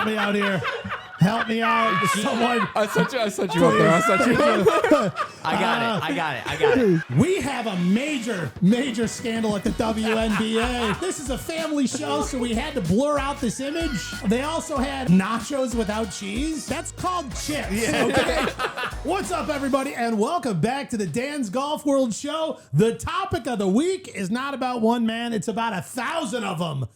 help me out here. Help me out. Someone. I sent you up there. I got it. We have a major scandal at the WNBA. This is a family show, so we had to blur out this image. They also had nachos without cheese. That's called chips. Yeah. Okay. What's up, everybody, and welcome back to the Dan's Golf World Show. The topic of the week is not about one man, it's about 1,000 of them.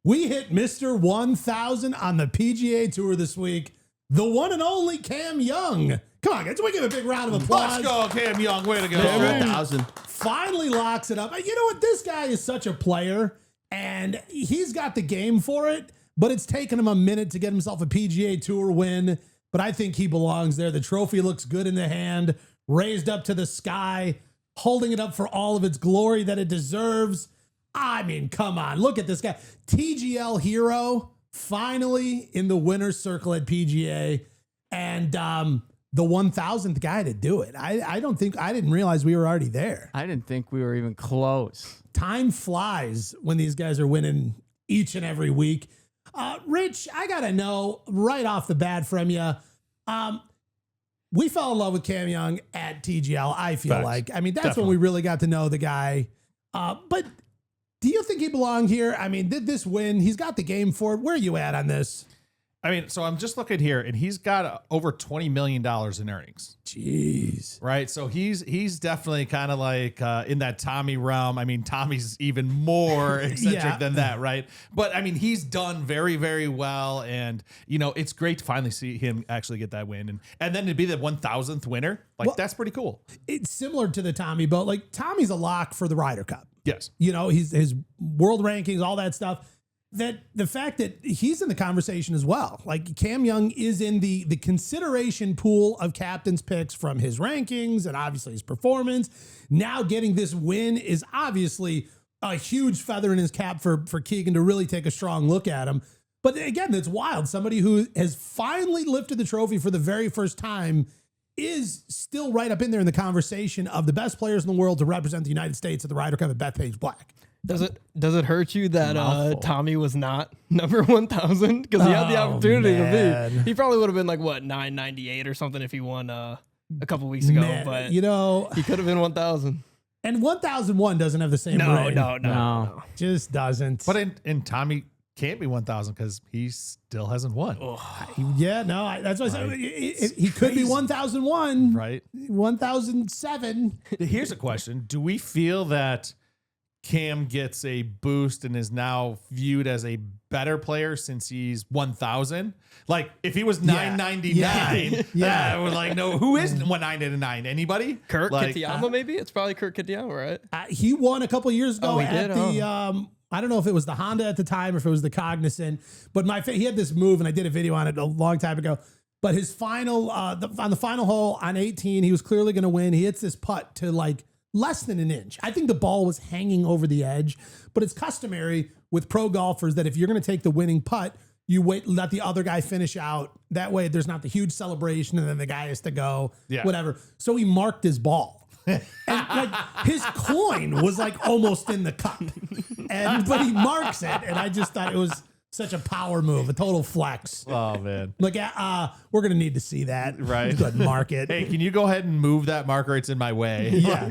We hit Mr. 1000 on the PGA Tour this week. The one and only Cam Young. Come on, guys, we give a big round of applause. Let's go, Cam Young. Way to go. Mr. 1,000. Finally locks it up. You know what? This guy is such a player, and he's got the game for it, but it's taken him a minute to get himself a PGA Tour win. But I think he belongs there. The trophy looks good in the hand, raised up to the sky, holding it up for all of its glory that it deserves. I mean, come on. Look at this guy. TGL hero, finally in the winner's circle at PGA. And the 1,000th guy to do it. I didn't realize we were already there. I didn't think we were even close. Time flies when these guys are winning each and every week. Rich, I got to know right off the bat from you. We fell in love with Cam Young at TGL, I feel like. I mean, that's when we really got to know the guy. But do you think he belonged here? I mean, did this win? He's got the game for it. Where are you at on this? I mean, so I'm just looking here, and he's got over $20 million in earnings. Jeez. Right? So he's definitely kind of like in that Tommy realm. I mean, Tommy's even more eccentric than that, right? But, I mean, he's done very, very well, and, you know, it's great to finally see him actually get that win. And then to be the 1,000th winner, that's pretty cool. It's similar to the Tommy boat. Like, Tommy's a lock for the Ryder Cup. Yes. You know, his world rankings, all that stuff. That the fact that he's in the conversation as well. Like, Cam Young is in the consideration pool of captain's picks from his rankings and obviously his performance. Now getting this win is obviously a huge feather in his cap for Keegan to really take a strong look at him. But again, it's wild. Somebody who has finally lifted the trophy for the very first time is still right up in there in the conversation of the best players in the world to represent the United States at the Ryder Cup at Bethpage Black. Does it hurt you that Tommy was not number 1,000? Because he had the opportunity to be. He probably would have been like, 998 or something if he won a couple weeks ago. But you know, he could have been 1,000. And 1,001 doesn't have the same ring. No. Just doesn't. But in Tommy can't be 1,000 because he still hasn't won. That's what I said. He could be 1,001. Right. 1,007. Here's a question. Do we feel that Cam gets a boost and is now viewed as a better player since he's 1,000? Like, if he was 999, we're like, no, who is 199? Anybody? Kurt Kitayama, maybe? It's probably Kurt Kitayama, right? He won a couple years ago at the I don't know if it was the Honda at the time or if it was the Cognizant, but he had this move, and I did a video on it a long time ago. But his final, on the final hole on 18, he was clearly going to win. He hits this putt to like less than an inch. I think the ball was hanging over the edge, but it's customary with pro golfers that if you're going to take the winning putt, you wait, let the other guy finish out. That way there's not the huge celebration and then the guy has to go, whatever. So he marked his ball. And like his coin was like almost in the cup, but he marks it, and I just thought it was such a power move, a total flex. Oh man! Like, we're gonna need to see that. Right? Good mark it. Hey, can you go ahead and move that marker? It's in my way. Yeah,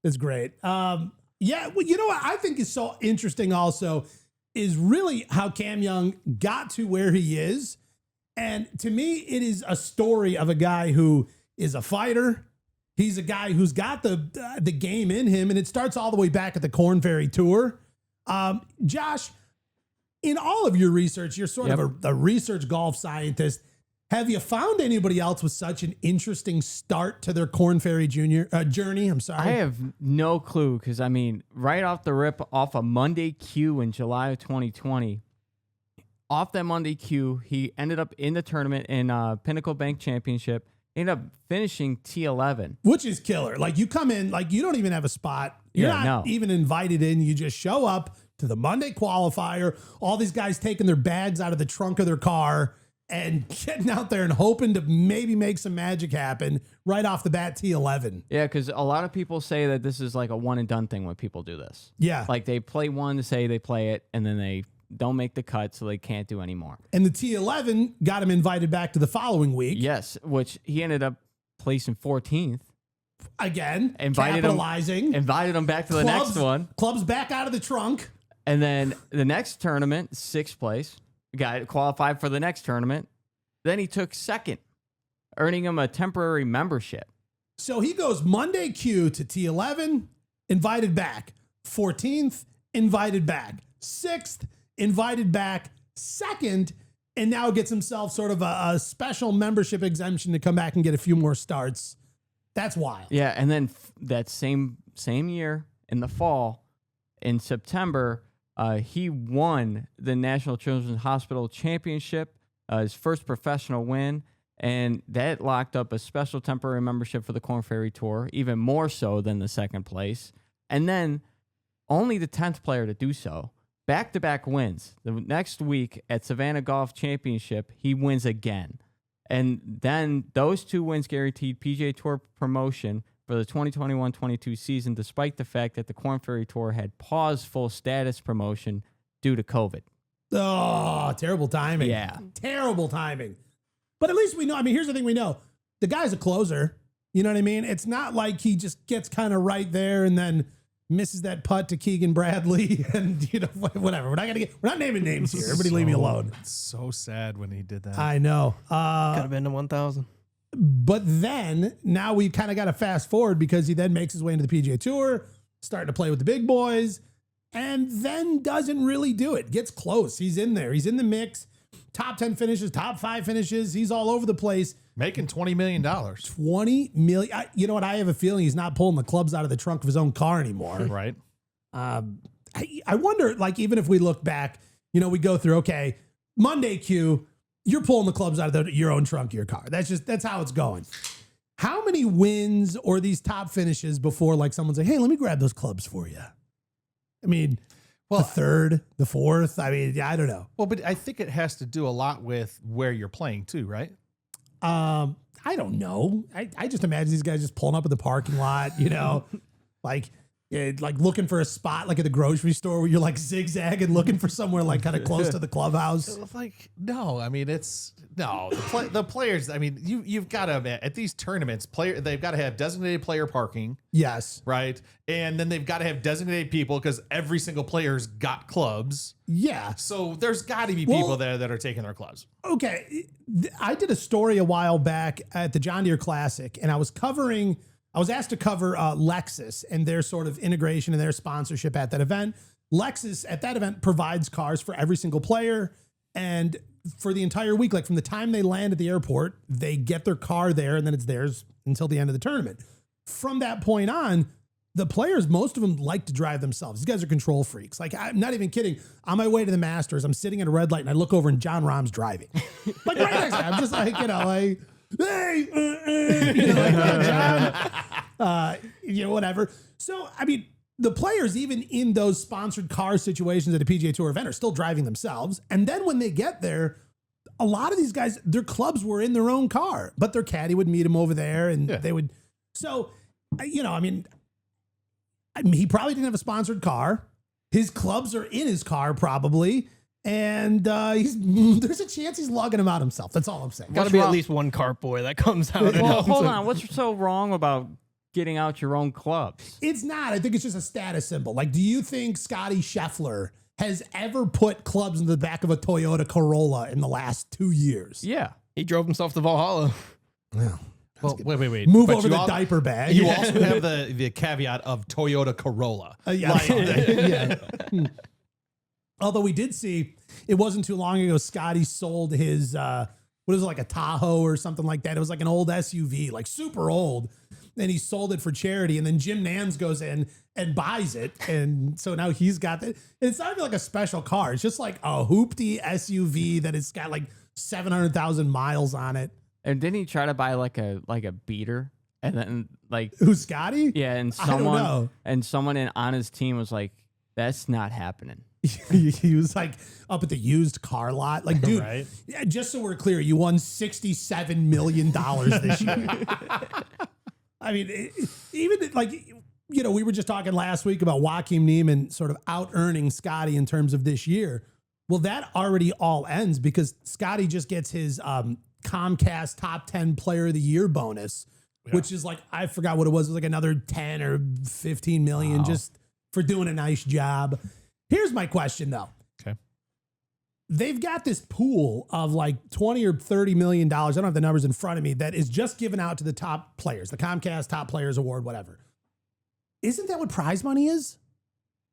it's great. Well, you know what I think is so interesting also is really how Cam Young got to where he is, and to me, it is a story of a guy who is a fighter. He's a guy who's got the game in him, and it starts all the way back at the Korn Ferry Tour. Josh, in all of your research, you're sort of a research golf scientist. Have you found anybody else with such an interesting start to their Korn Ferry journey? I'm sorry. I have no clue because, I mean, right off the rip, off a Monday Q in July of 2020, off that Monday Q, he ended up in the tournament in Pinnacle Bank Championship. Ended up finishing T11. Which is killer. Like, you come in, like, you don't even have a spot. You're not even invited in. You just show up to the Monday qualifier. All these guys taking their bags out of the trunk of their car and getting out there and hoping to maybe make some magic happen right off the bat, T11. Yeah, because a lot of people say that this is like a one and done thing when people do this. Yeah. Like, they play one to say they play it, and then they don't make the cut, so they can't do anymore. And the T11 got him invited back to the following week. Yes, which he ended up placing 14th. Again, Invited him back to the next one. Club's back out of the trunk. And then the next tournament, 6th place, got qualified for the next tournament. Then he took 2nd, earning him a temporary membership. So he goes Monday Q to T11, invited back. 14th, invited back. 6th, invited back. 2nd, and now gets himself sort of a special membership exemption to come back and get a few more starts. That's wild. Yeah, and then that same year in the fall, in September, he won the National Children's Hospital Championship, his first professional win, and that locked up a special temporary membership for the Korn Ferry Tour, even more so than the 2nd place. And then only the 10th player to do so. Back-to-back wins. The next week at Savannah Golf Championship, he wins again. And then those 2 wins guaranteed PGA Tour promotion for the 2021-22 season, despite the fact that the Korn Ferry Tour had paused full status promotion due to COVID. Oh, terrible timing. Yeah. Terrible timing. But at least we know. I mean, here's the thing we know. The guy's a closer. You know what I mean? It's not like he just gets kind of right there and then misses that putt to Keegan Bradley and, whatever. We're not naming names here. Everybody leave me alone. It's so sad when he did that. I know. Could have been to 1,000. But then now we kind of got to fast forward because he then makes his way into the PGA Tour, starting to play with the big boys, and then doesn't really do it. Gets close. He's in there. He's in the mix. Top 10 finishes, top 5 finishes. He's all over the place. Making $20 million. $20 million. You know what? I have a feeling he's not pulling the clubs out of the trunk of his own car anymore. Right. I wonder, like, even if we look back, we go through, okay, Monday Q, you're pulling the clubs out of your own trunk of your car. That's how it's going. How many wins or these top finishes before, like, someone's like, hey, let me grab those clubs for you? I mean, the 3rd, the 4th. I mean, I don't know. Well, but I think it has to do a lot with where you're playing too, right? I don't know. I just imagine these guys just pulling up at the parking lot, like looking for a spot like at the grocery store where you're like zigzagging, looking for somewhere like kind of close to the clubhouse. Like, no, I mean, the players. I mean, you've got to, at these tournaments, they've got to have designated player parking. Yes. Right. And then they've got to have designated people because every single player's got clubs. Yeah. So there's got to be people there that are taking their clubs. Okay. I did a story a while back at the John Deere Classic, and I was asked to cover Lexus and their sort of integration and their sponsorship at that event. Lexus at that event provides cars for every single player. And for the entire week, like from the time they land at the airport, they get their car there and then it's theirs until the end of the tournament. From that point on, the players, most of them like to drive themselves. These guys are control freaks. Like, I'm not even kidding. On my way to the Masters, I'm sitting at a red light and I look over and John Rahm's driving. Like right next to me. I'm just like, like, hey, John, whatever. So, I mean, the players, even in those sponsored car situations at a PGA Tour event, are still driving themselves. And then when they get there, a lot of these guys, their clubs were in their own car, but their caddy would meet them over there and they would. So, I mean, he probably didn't have a sponsored car. His clubs are in his car probably. And there's a chance he's logging them out himself. That's all I'm saying. Got to be at least one cart boy that comes out. Well, hold on. What's so wrong about getting out your own clubs? It's not. I think it's just a status symbol. Like, do you think Scottie Scheffler has ever put clubs in the back of a Toyota Corolla in the last 2 years? Yeah. He drove himself to Valhalla. Well, wait. Move over the diaper bag. You also have the caveat of Toyota Corolla. Yeah. Although we did see, it wasn't too long ago, Scottie sold his, what is it, like a Tahoe or something like that. It was like an old SUV, like super old. And he sold it for charity. And then Jim Nance goes in and buys it. And so now he's got that. It's not even like a special car. It's just like a hoopty SUV that has got like 700,000 miles on it. And didn't he try to buy like a beater? And then like who's Scottie? Yeah, and someone on his team was like, that's not happening. He was like up at the used car lot. Like, dude, right? Yeah, just so we're clear, you won $67 million this year. I mean, even like, we were just talking last week about Joaquin Niemann sort of out-earning Scottie in terms of this year. Well, that already all ends because Scottie just gets his Comcast top 10 player of the year bonus, which is like, I forgot what it was. It was like another 10 or 15 million just for doing a nice job. Here's my question though. Okay. They've got this pool of like 20 or 30 million dollars. I don't have the numbers in front of me that is just given out to the top players, the Comcast Top Players Award, whatever. Isn't that what prize money is?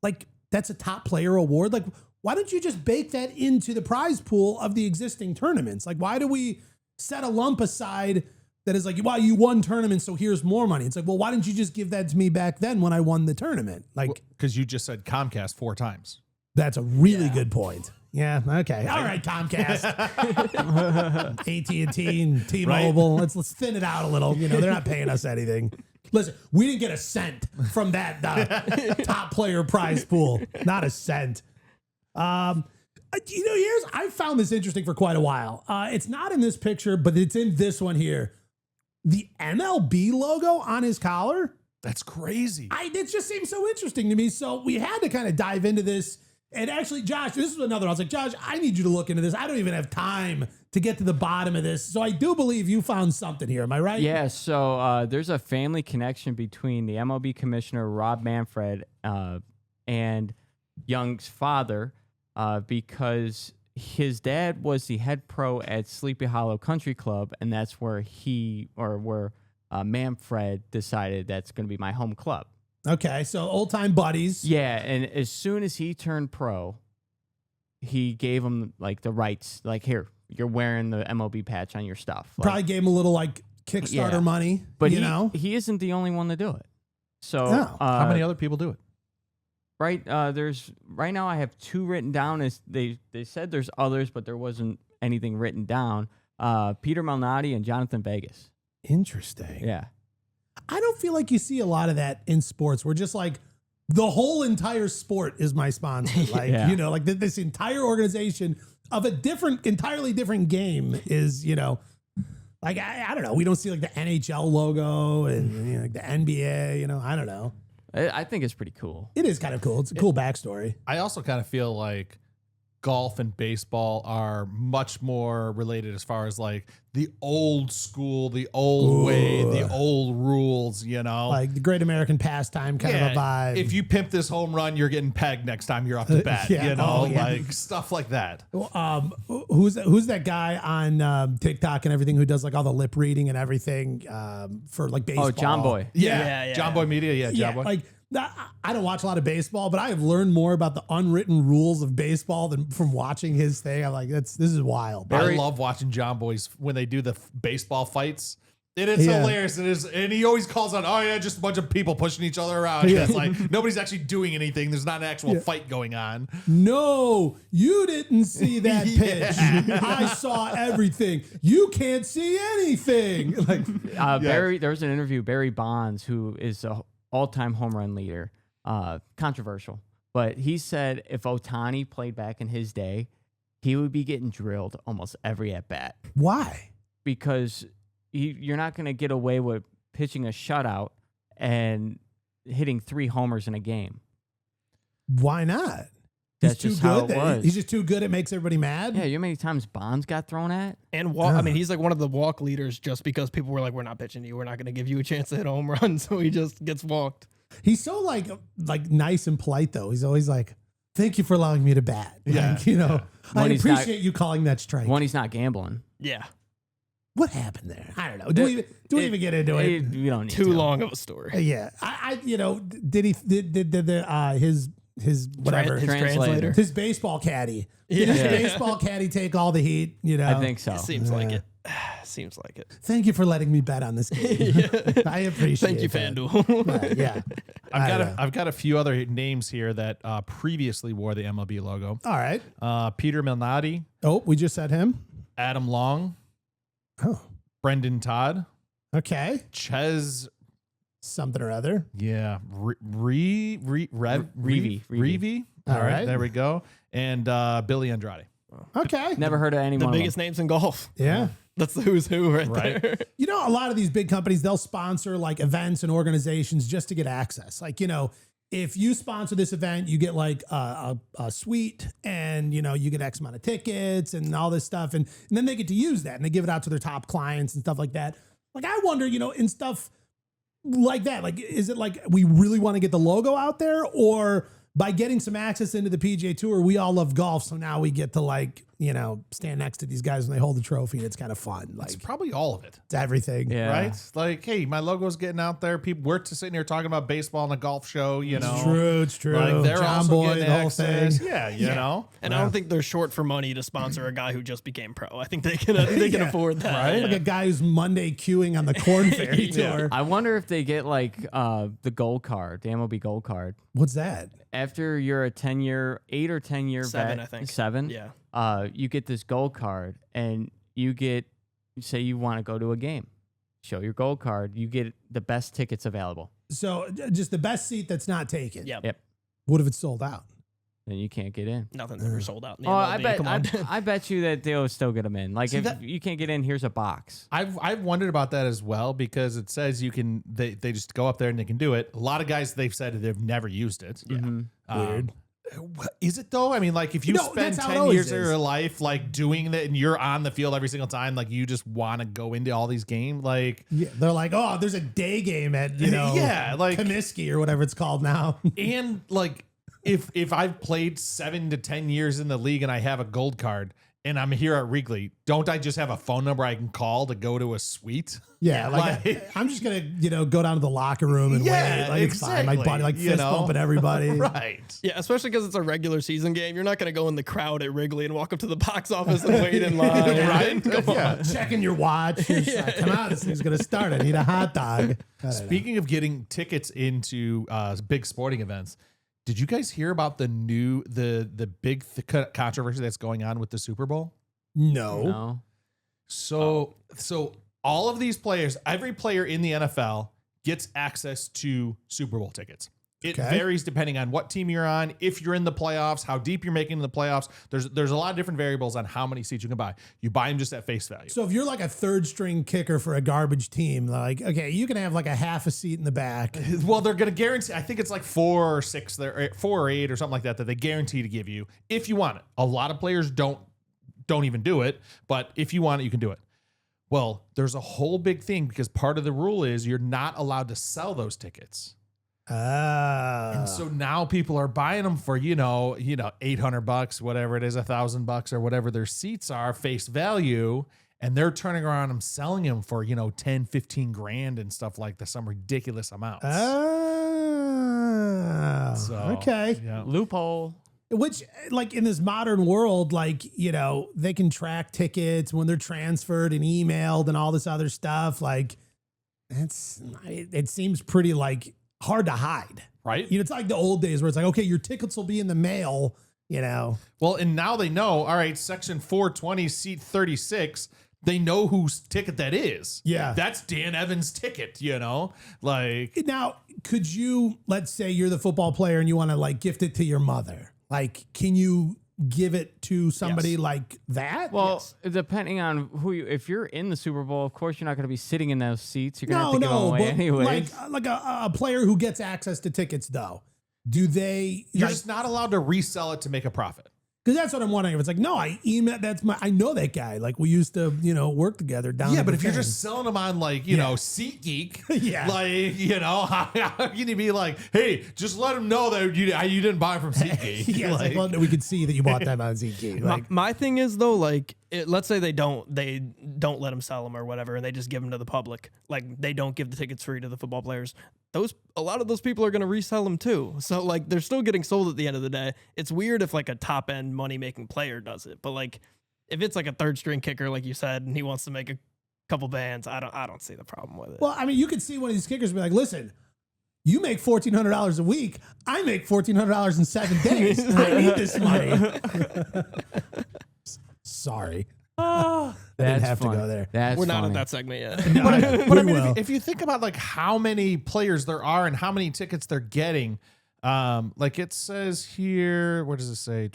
Like, that's a top player award. Like, why don't you just bake that into the prize pool of the existing tournaments? Like, why do we set a lump aside that is like, well, you won tournaments, so here's more money? It's like, well, why didn't you just give that to me back then when I won the tournament? Like, because you just said Comcast 4 times. That's a really good point. Yeah. Okay. All right, Comcast, AT&T, and T-Mobile. Right. Let's thin it out a little. You know, they're not paying us anything. Listen, we didn't get a cent from that top player prize pool. Not a cent. I found this interesting for quite a while. It's not in this picture, but it's in this one here. The MLB logo on his collar. That's crazy. It just seems so interesting to me. So we had to kind of dive into this. And actually, Josh, this is another. I was like, Josh, I need you to look into this. I don't even have time to get to the bottom of this. So I do believe you found something here. Am I right? Yeah. So there's a family connection between the MLB commissioner, Rob Manfred, and Young's father, because his dad was the head pro at Sleepy Hollow Country Club. And that's where Manfred decided that's going to be my home club. Okay, so old-time buddies. Yeah, and as soon as he turned pro, he gave him, like, the rights. Like, here, you're wearing the MLB patch on your stuff. Like, probably gave him a little, like, Kickstarter money. But he isn't the only one to do it. So how many other people do it? Right now I have 2 written down. They said there's others, but there wasn't anything written down. Peter Malnati and Jonathan Vegas. Interesting. Yeah. I don't feel like you see a lot of that in sports. We're just like, the whole entire sport is my sponsor. Like, you know, like this entire organization of a entirely different game is, you know, like, I don't know. We don't see like the NHL logo and you know, like the NBA, you know, I don't know. I think it's pretty cool. It is kind of cool. It's a cool backstory. I also kind of feel like golf and baseball are much more related as far as like the old school, the old way, the old rules, you know, like the great American pastime kind of a vibe. If you pimp this home run, you're getting pegged next time you're up to bat, you know, like stuff like that. Who's that guy on TikTok and everything who does like all the lip reading and everything for like baseball? Oh, John Boy. Yeah. John Boy Media. Yeah. John Boy. Like, I don't watch a lot of baseball, but I have learned more about the unwritten rules of baseball than from watching his thing. I'm like, this is wild. I love watching John Boy's when they do the baseball fights. It is hilarious. It is, and he always calls out, "Oh yeah, just a bunch of people pushing each other around." Yeah. It's like nobody's actually doing anything. There's not an actual fight going on. No, you didn't see that pitch. I saw everything. You can't see anything. Like Barry, there was an interview. Barry Bonds, who is a all-time home run leader, controversial, but he said if Ohtani played back in his day, he would be getting drilled almost every at bat. Why? Because you're not going to get away with pitching a shutout and hitting 3 homers in a game. Why not? That's just how it was. He's just too good. It makes everybody mad. Yeah, you know how many times Bonds got thrown at? And I mean, he's like one of the walk leaders just because people were like, we're not pitching to you. We're not going to give you a chance to hit a home run. So he just gets walked. He's so like nice and polite, though. He's always like, thank you for allowing me to bat. Yeah. Like, you know, I appreciate you calling that strike. When he's not gambling. Yeah. What happened there? I don't know. Do we even get into it? We don't need too long of a story. Yeah. I you know, did his whatever his translator, his basebol caddy? Did his baseball caddy take all the heat? You know, I think so. It seems like it. Seems like it. Thank you for letting me bet on this game. I appreciate it. Thank you, FanDuel. Yeah. I've got a few other names here that previously wore the MLB logo. All right. Peter Malnati. Oh, we just said him. Adam Long. Oh. Brendan Todd. Okay. Ches. Something or other. Yeah. Reeve. All right. There we go. And Billy Andrade. Okay. Never heard of anyone. The biggest names in golf. Yeah. That's the who's who right there. You know, a lot of these big companies, they'll sponsor like events and organizations just to get access. Like, you know, if you sponsor this event, you get like a suite and, you get X amount of tickets and all this stuff. And then they get to use that and they give it out to their top clients and stuff like that. Like, I wonder, in stuff like that, like, is it like we really want to get the logo out there, or by getting some access into the PGA Tour, we all love golf, so now we get to like, stand next to these guys when they hold the trophy, and it's kind of fun. Like, it's probably all of it. It's everything, right? Like, hey, my logo's getting out there. People, we're sitting here talking about baseball and a golf show. It's true. Like, they're John also Boy, getting the whole access. thing. Yeah, you know. And I don't think they're short for money to sponsor a guy who just became pro. I think they can afford that. Right? Like a guy who's Monday queuing on the Corn Ferry Tour. I wonder if they get like the gold card, the MLB gold card. What's that? After you're a 10-year, 8 or 10-year 7, vet, I think. 7. Yeah. You get this gold card, and you get, say you want to go to a game, show your gold card, you get the best tickets available. So just the best seat that's not taken. Yep. What if it's sold out? Then you can't get in. Nothing's ever sold out in the Oh, MLB. I bet you that they'll still get them in. Like, See, if that- you can't get in, here's a box. I've wondered about that as well, because it says you can they just go up there and they can do it. A lot of guys, they've said they've never used it. Weird. Is it though? I mean, like, if you spend that's how it 10 always years of is. your life like doing that, and you're on the field every single time, like you just want to go into all these games, like, Yeah, they're like, oh, there's a day game at yeah, like, Comiskey or whatever it's called now. and like if I've played 7 to 10 years in the league and I have a gold card and I'm here at Wrigley, don't I just have a phone number I can call to go to a suite? Yeah, like I'm just gonna go down to the locker room and wait. Like, it's fine. My buddy like fist bumping everybody. Right. Yeah, especially because it's a regular season game. You're not going to go in the crowd at Wrigley and walk up to the box office and wait in line. Right? Come on. Yeah. Checking your watch. You're just like, come on, this thing's gonna start. I need a hot dog. Speaking of getting tickets into big sporting events, did you guys hear about the big controversy that's going on with the Super Bowl? No. So all of these players, every player in the NFL gets access to Super Bowl tickets. It varies depending on what team you're on, if you're in the playoffs, how deep you're making the playoffs. There's a lot of different variables on how many seats you can buy. You buy them just at face value. So if you're like a third string kicker for a garbage team, like, okay, you can have like a half a seat in the back. Well, they're going to guarantee, I think it's like 4 or 6, 4 or 8 or something like that they guarantee to give you if you want it. A lot of players don't even do it, but if you want it, you can do it. Well, there's a whole big thing because part of the rule is you're not allowed to sell those tickets. And so now people are buying them for, $800, whatever it is, $1,000 or whatever their seats are, face value. And they're turning around and selling them for, 10, 15 grand and stuff like that, some ridiculous amounts. Okay. Yeah. Loophole. Which, like, in this modern world, like, they can track tickets when they're transferred and emailed and all this other stuff. Like, it seems pretty, like, hard to hide. Right. It's like the old days where it's like, okay, your tickets will be in the mail, Well, and now they know, all right, section 420, seat 36, they know whose ticket that is. Yeah. That's Dan Evans' ticket, Like, Now, could you, let's say you're the football player and you want to, like, gift it to your mother. Like, can you give it to somebody like that? Well, depending on if you're in the Super Bowl, of course you're not going to be sitting in those seats. You're going to have to give them away anyways. Like a player who gets access to tickets, though, do they? you're just not allowed to resell it to make a profit. Because that's what I'm wondering. If it's like, no, I know that guy. Like, we used to, work together down. Yeah, at but the if you're thing. just selling them on like, SeatGeek, Yeah. like, how can you be like, hey, just let them know that you didn't buy them from SeatGeek. yeah, it's like, well, no, we could see that you bought them on ZG. Like, My thing is though, like, let's say they don't let them sell them or whatever, and they just give them to the public. Like, they don't give the tickets free to the football players. A lot of those people are going to resell them too. So like, they're still getting sold at the end of the day. It's weird if like a top end money making player does it, but like if it's like a third string kicker, like you said, and he wants to make a couple bands, I don't see the problem with it. well, I mean, you could see one of these kickers be like, listen, you make $1,400 a week. I make $1,400 in 7 days. I need this money. Sorry. I didn't have to go there. That's We're not funny. at that segment yet. But I mean, if you think about like how many players there are and how many tickets they're getting, like it says here, what does it say?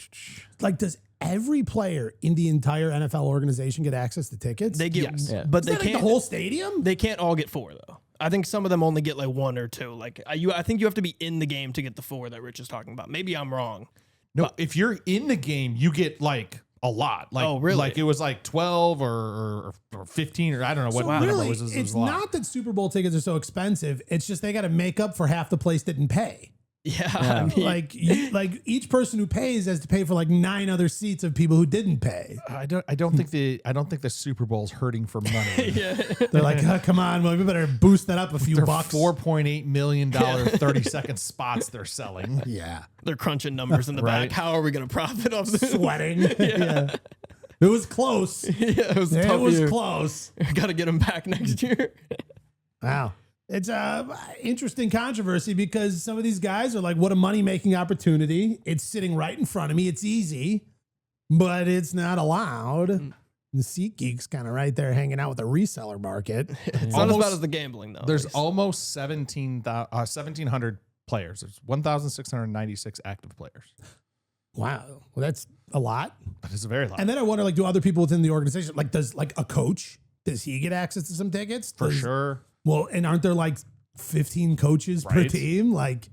Like, does every player in the entire NFL organization get access to tickets? They get, Yes. Yeah. but Is they that like can't. the whole stadium? They can't all get 4 though. I think some of them only get like 1 or 2. Like I think you have to be in the game to get the 4 that Rich is talking about. Maybe I'm wrong. No, But- if you're in the game, you get like a lot. Like, Oh, really? Like it was like 12 or 15 or I don't know what So number really, was. It was it's a lot. not that Super Bowl tickets are so expensive. It's just they got to make up for half the place didn't pay. Yeah. I mean, Like each person who pays has to pay for like 9 other seats of people who didn't pay. I don't think the Super Bowl's hurting for money. yeah. They're like, oh, come on, well, we better boost that up a few They're bucks. $4.8 million 30-second spots they're selling. Yeah, They're crunching numbers in the Right. back. How are we going to profit off this? sweating. Yeah. It was close. Yeah, it was a It tough was year. close. Got to get them back next year. Wow. It's a interesting controversy because some of these guys are like, what a money-making opportunity. It's sitting right in front of me. It's easy, but it's not allowed. The SeatGeek's kind of right there hanging out with the reseller market. It's not as bad as the gambling, though. There's at least. almost 1,700 players. There's 1,696 active players. Wow. Well, that's a lot. That is a very lot. And then I wonder, like, do other people within the organization, like, does like a coach, does he get access to some tickets? For Does- sure. Well, and aren't there like 15 coaches per Right. team? Like,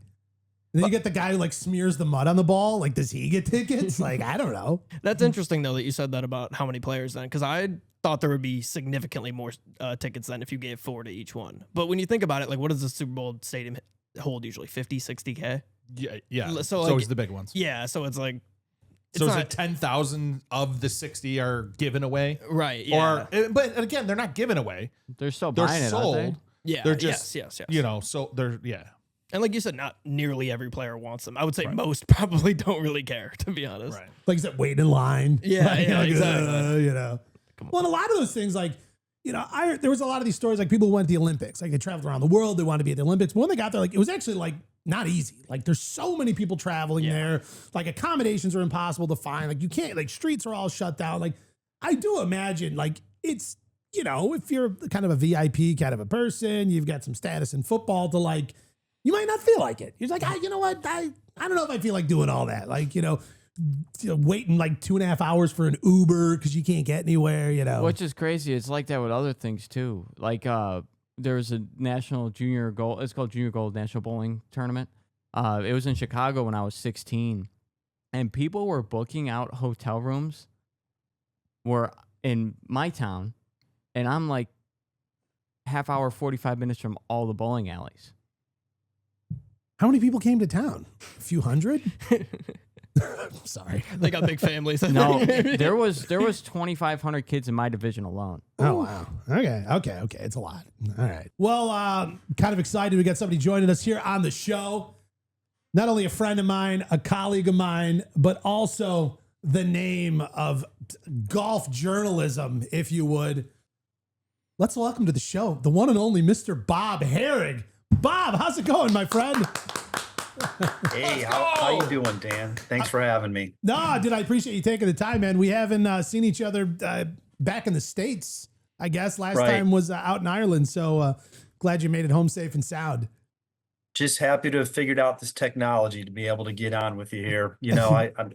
and then you get the guy who like smears the mud on the ball. Like, does he get tickets? Like, I don't know. That's interesting, though, that you said that about how many players then, because I thought there would be significantly more tickets than if you gave 4 to each one. But when you think about it, like, what does the Super Bowl stadium hold usually? 50, 60K? Yeah. Yeah. So, So like- always the big ones. Yeah, so it's like... So is not- it 10,000 of the 60 are given away? Right, yeah. Or, but again, they're not given away. They're still They're buying it, aren't sold. they? yeah, They're just, yes. you know, so they're, yeah. And like you said, not nearly every player wants them. I would say most probably don't really care, to be honest. Right. Like, is it wait in line? Yeah, Like, yeah, like, exactly. you know. Well, and a lot of those things, like, you know, there was a lot of these stories, like people who went to the Olympics, like they traveled around the world, they wanted to be at the Olympics. But when they got there, like, it was actually like not easy. Like, there's so many people traveling there. Like, accommodations are impossible to find. Like, you can't, like, streets are all shut down. Like, I do imagine, like, it's, you know, if you're kind of a VIP kind of a person, you've got some status in football to like, you might not feel like it. You're like, you know what? I don't know if I feel like doing all that. Like, you know, waiting like 2.5 hours for an Uber because you can't get anywhere, you know. Which is crazy. It's like that with other things too. Like there was a national junior gold. It's called Junior Gold National Bowling Tournament. It was in Chicago when I was 16, and people were booking out hotel rooms. Were in my town, and I'm like half hour, 45 minutes from all the bowling alleys. How many people came to town? A few hundred? Sorry. They got big families. I No, think. there was 2,500 kids in my division alone. Oh, wow. Okay. It's a lot. All right. Well, kind of excited. We got somebody joining us here on the show. Not only a friend of mine, a colleague of mine, but also the name of golf journalism, if you would. Let's welcome to the show the one and only Mr. Bob Harig. Bob, how's it going, my friend? Hey, how you doing, Dan? Thanks for having me. No, dude, I appreciate you taking the time, man. We haven't seen each other back in the States, I guess. Last Right. time was out in Ireland, so glad you made it home safe and sound. Just happy to have figured out this technology to be able to get on with you here. You know,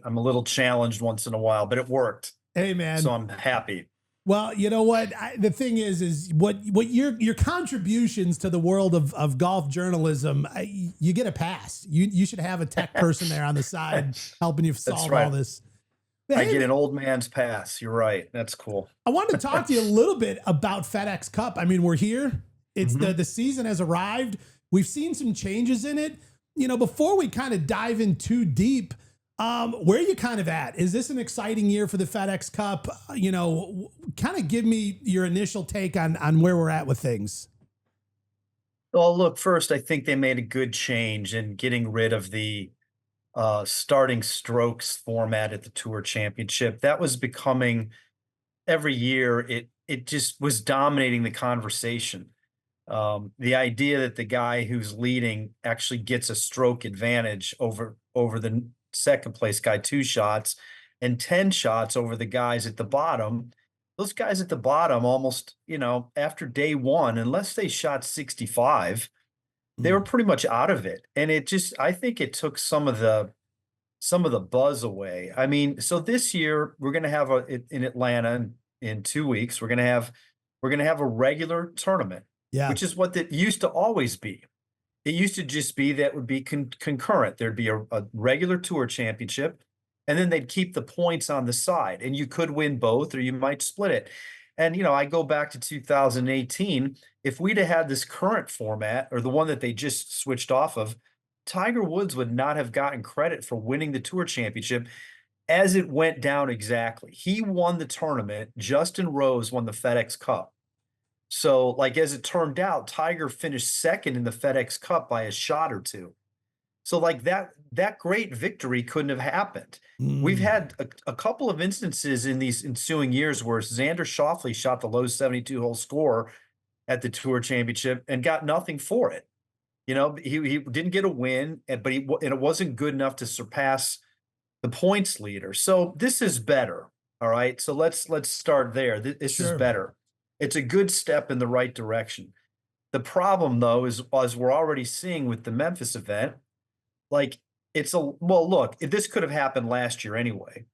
I'm a little challenged once in a while, but it worked, Hey, man. so I'm happy. Well, you know what? The thing is what your contributions to the world of golf journalism, you get a pass. You should have a tech person there on the side helping you solve right. all this. I Hey, get an old man's pass. You're right. That's cool. I wanted to talk to you a little bit about FedEx Cup. I mean, we're here. It's the season has arrived. We've seen some changes in it. You know, before we kind of dive in too deep, where are you kind of at? Is this an exciting year for the FedEx Cup? You know, kind of give me your initial take on where we're at with things. Well, look, first, I think they made a good change in getting rid of the starting strokes format at the Tour Championship. That was becoming every year. It just was dominating the conversation. The idea that the guy who's leading actually gets a stroke advantage over the second place guy, 2 shots, and 10 shots over the guys at the bottom. Those guys at the bottom almost, you know, after day one, unless they shot 65, they were pretty much out of it. And I think it took some of the buzz away. I mean, so this year we're going to have in Atlanta in 2 weeks, we're going to have a regular tournament. Yeah. which is what that used to always be. It used to just be that would be concurrent. There'd be a regular tour championship, and then they'd keep the points on the side, and you could win both or you might split it. And, I go back to 2018. If we'd have had this current format or the one that they just switched off of, Tiger Woods would not have gotten credit for winning the tour championship as it went down exactly. He won the tournament. Justin Rose won the FedEx Cup. So, like, as it turned out, Tiger finished second in the FedEx Cup by a shot or two. So, like, that great victory couldn't have happened. We've had a couple of instances in these ensuing years where Xander Schauffele shot the low 72-hole score at the Tour Championship and got nothing for it. He didn't get a win, and it wasn't good enough to surpass the points leader. So this is better. All right. So let's start there. This is Sure. better. It's a good step in the right direction. The problem, though, is as we're already seeing with the Memphis event, like look, this could have happened last year anyway.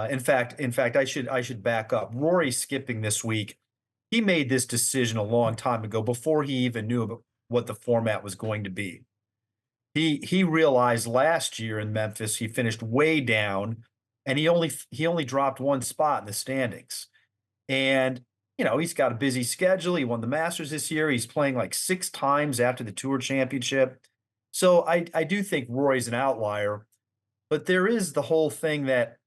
In fact, I should back up. Rory skipping this week. He made this decision a long time ago before he even knew about what the format was going to be. He realized last year in Memphis he finished way down, and he only dropped one spot in the standings. And he's got a busy schedule. He won the Masters this year. He's playing like 6 times after the Tour Championship. So I do think Rory's an outlier, but there is the whole thing that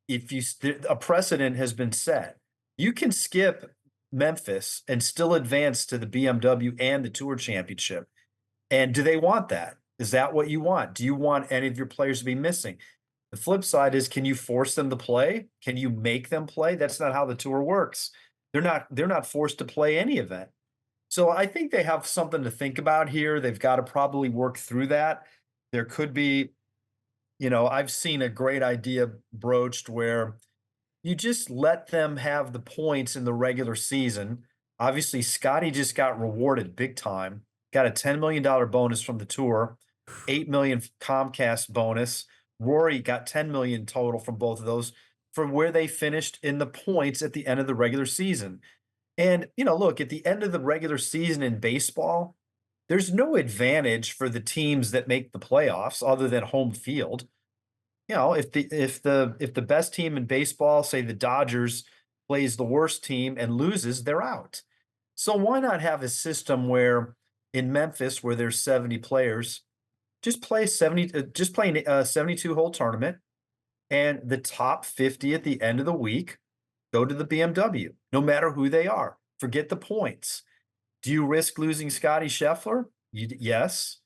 a precedent has been set. You can skip Memphis and still advance to the BMW and the Tour Championship. And do they want that? Is that what you want? Do you want any of your players to be missing? The flip side is, can you force them to play? Can you make them play? That's not how the tour works. They're not forced to play any event. So I think they have something to think about here. They've got to probably work through that. There could be, I've seen a great idea broached where you just let them have the points in the regular season. Obviously, Scottie just got rewarded big time. Got a $10 million bonus from the tour, $8 million Comcast bonus. Rory got $10 million total from both of those from where they finished in the points at the end of the regular season. And, look, at the end of the regular season in baseball, there's no advantage for the teams that make the playoffs other than home field. If the best team in baseball, say the Dodgers, plays the worst team and loses, they're out. So why not have a system where in Memphis, where there's 70 players, just play a 72-hole tournament, and the top 50 at the end of the week go to the BMW, no matter who they are. Forget the points. Do you risk losing Scottie Scheffler? Yes.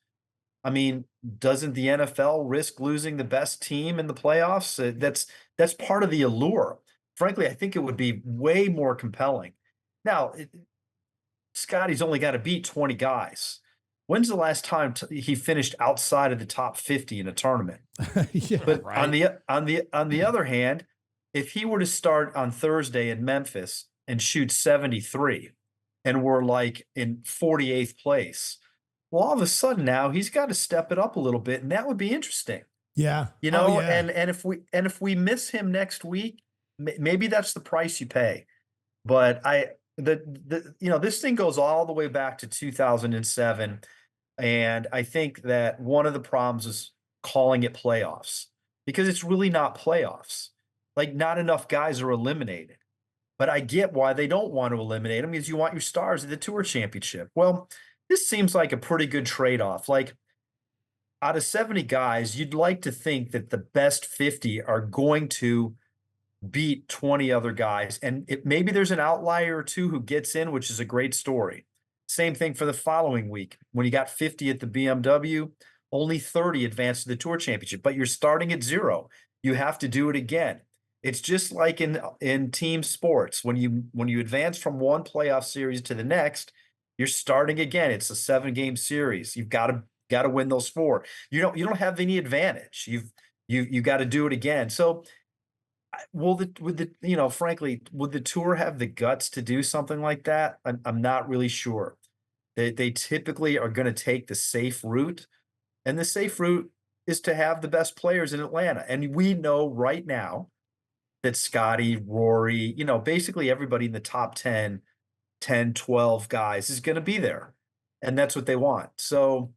I mean, doesn't the NFL risk losing the best team in the playoffs? That's part of the allure. Frankly, I think it would be way more compelling. Now, Scottie's only got to beat 20 guys. When's the last time he finished outside of the top 50 in a tournament? Yeah. But right. on the other hand, if he were to start on Thursday in Memphis and shoot 73, and we're like in 48th place, well, all of a sudden now he's got to step it up a little bit, and that would be interesting. Yeah. And if we miss him next week, maybe that's the price you pay. But this thing goes all the way back to 2007, and I think that one of the problems is calling it playoffs, because it's really not playoffs. Like, not enough guys are eliminated. But I get why they don't want to eliminate them, because you want your stars at the Tour Championship. Well, this seems like a pretty good trade-off. Like, out of 70 guys, you'd like to think that the best 50 are going to beat 20 other guys. And maybe there's an outlier or two who gets in, which is a great story. Same thing for the following week. When you got 50 at the BMW, only 30 advanced to the Tour Championship, but you're starting at 0. You have to do it again. It's just like in team sports. When you advance from one playoff series to the next, you're starting again. It's a 7-game series. You've got to win those 4. You don't have any advantage. You got to do it again. So frankly, would the tour have the guts to do something like that? I'm not really sure. They typically are going to take the safe route, and the safe route is to have the best players in Atlanta. And we know right now that Scottie, Rory, basically everybody in the top 10 10, 12 guys is going to be there. And that's what they want. So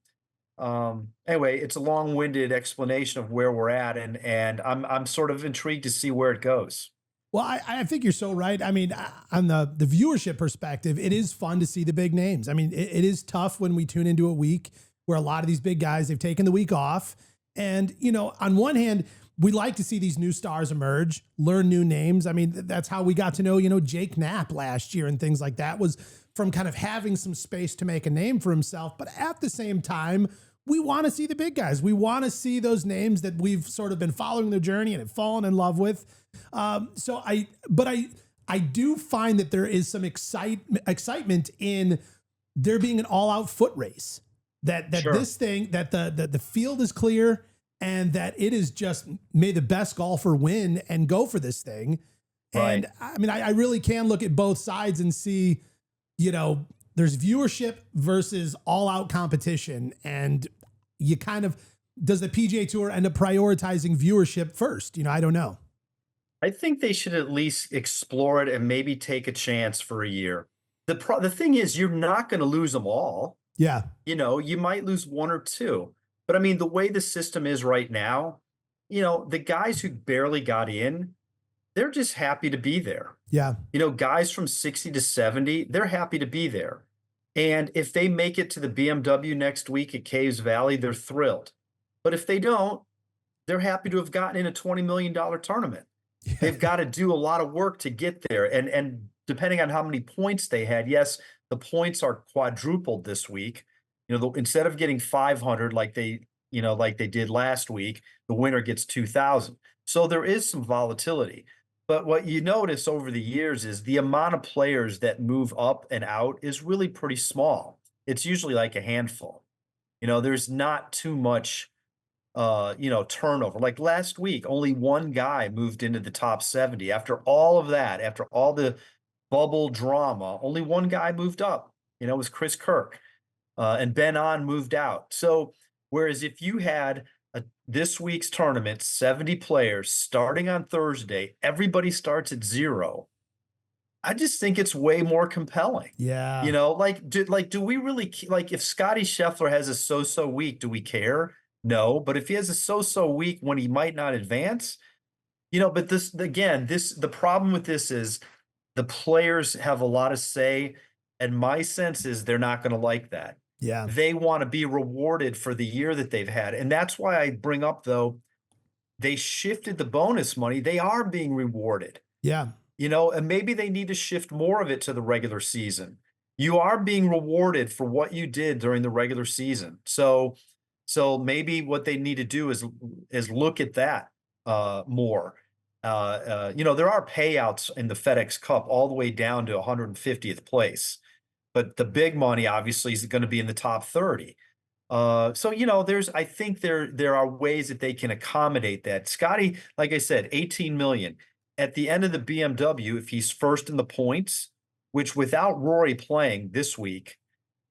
anyway, it's a long-winded explanation of where we're at, and I'm sort of intrigued to see where it goes. Well, I think you're so right. I mean, on the viewership perspective, it is fun to see the big names. I mean, it is tough when we tune into a week where a lot of these big guys, they've taken the week off. And, you know, on one hand, we like to see these new stars emerge, learn new names. I mean, that's how we got to know, you know, Jake Knapp last year and things like that, was from kind of having some space to make a name for himself. But at the same time, we want to see the big guys. We want to see those names that we've sort of been following their journey and have fallen in love with. But I do find that there is some excitement in there being an all-out foot race. That Sure. This thing, that the field is clear, and that it is just, may the best golfer win and go for this thing. Right. And I mean, I really can look at both sides and see, you know, there's viewership versus all out competition. And you kind of, does the PGA Tour end up prioritizing viewership first? You know, I don't know. I think they should at least explore it and maybe take a chance for a year. The thing is, you're not going to lose them all. Yeah. You know, you might lose one or two. But I mean, the way the system is right now, you know, the guys who barely got in, they're just happy to be there. Yeah. You know, guys from 60 to 70, they're happy to be there. And if they make it to the BMW next week at Caves Valley, they're thrilled. But if they don't, they're happy to have gotten in a $20 million tournament. Yeah. They've got to do a lot of work to get there. And depending on how many points they had, yes, the points are quadrupled this week. You know, instead of getting 500 like they did last week, the winner gets 2,000. So there is some volatility. But what you notice over the years is the amount of players that move up and out is really pretty small. It's usually like a handful. You know, there's not too much, turnover. Like last week, only one guy moved into the top 70. After all of that, after all the bubble drama, only one guy moved up. You know, it was Chris Kirk. And Ben On moved out. So whereas if you had this week's tournament, 70 players starting on Thursday, everybody starts at 0. I just think it's way more compelling. Yeah. You know, do we really, like, if Scottie Scheffler has a so-so week, do we care? No. But if he has a so-so week when he might not advance, you know, but the problem with this is the players have a lot of say. And my sense is they're not going to like that. Yeah. They want to be rewarded for the year that they've had. And that's why I bring up, though, they shifted the bonus money. They are being rewarded. Yeah. You know, and maybe they need to shift more of it to the regular season. You are being rewarded for what you did during the regular season. So maybe what they need to do is look at that more. You know, there are payouts in the FedEx Cup all the way down to 150th place. But the big money obviously is going to be in the top 30. So, you know, I think there are ways that they can accommodate that. Scottie, like I said, 18 million. At the end of the BMW, if he's first in the points, which without Rory playing this week,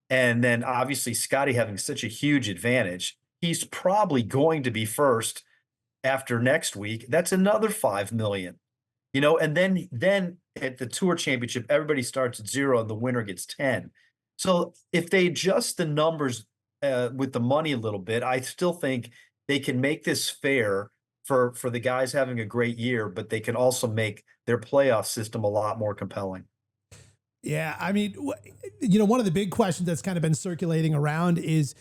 and then obviously Scottie having such a huge advantage, he's probably going to be first after next week. That's another 5 million. You know, and then at the Tour Championship, everybody starts at 0 and the winner gets 10. So if they adjust the numbers with the money a little bit, I still think they can make this fair for the guys having a great year, but they can also make their playoff system a lot more compelling. Yeah. I mean, you know, one of the big questions that's kind of been circulating around is,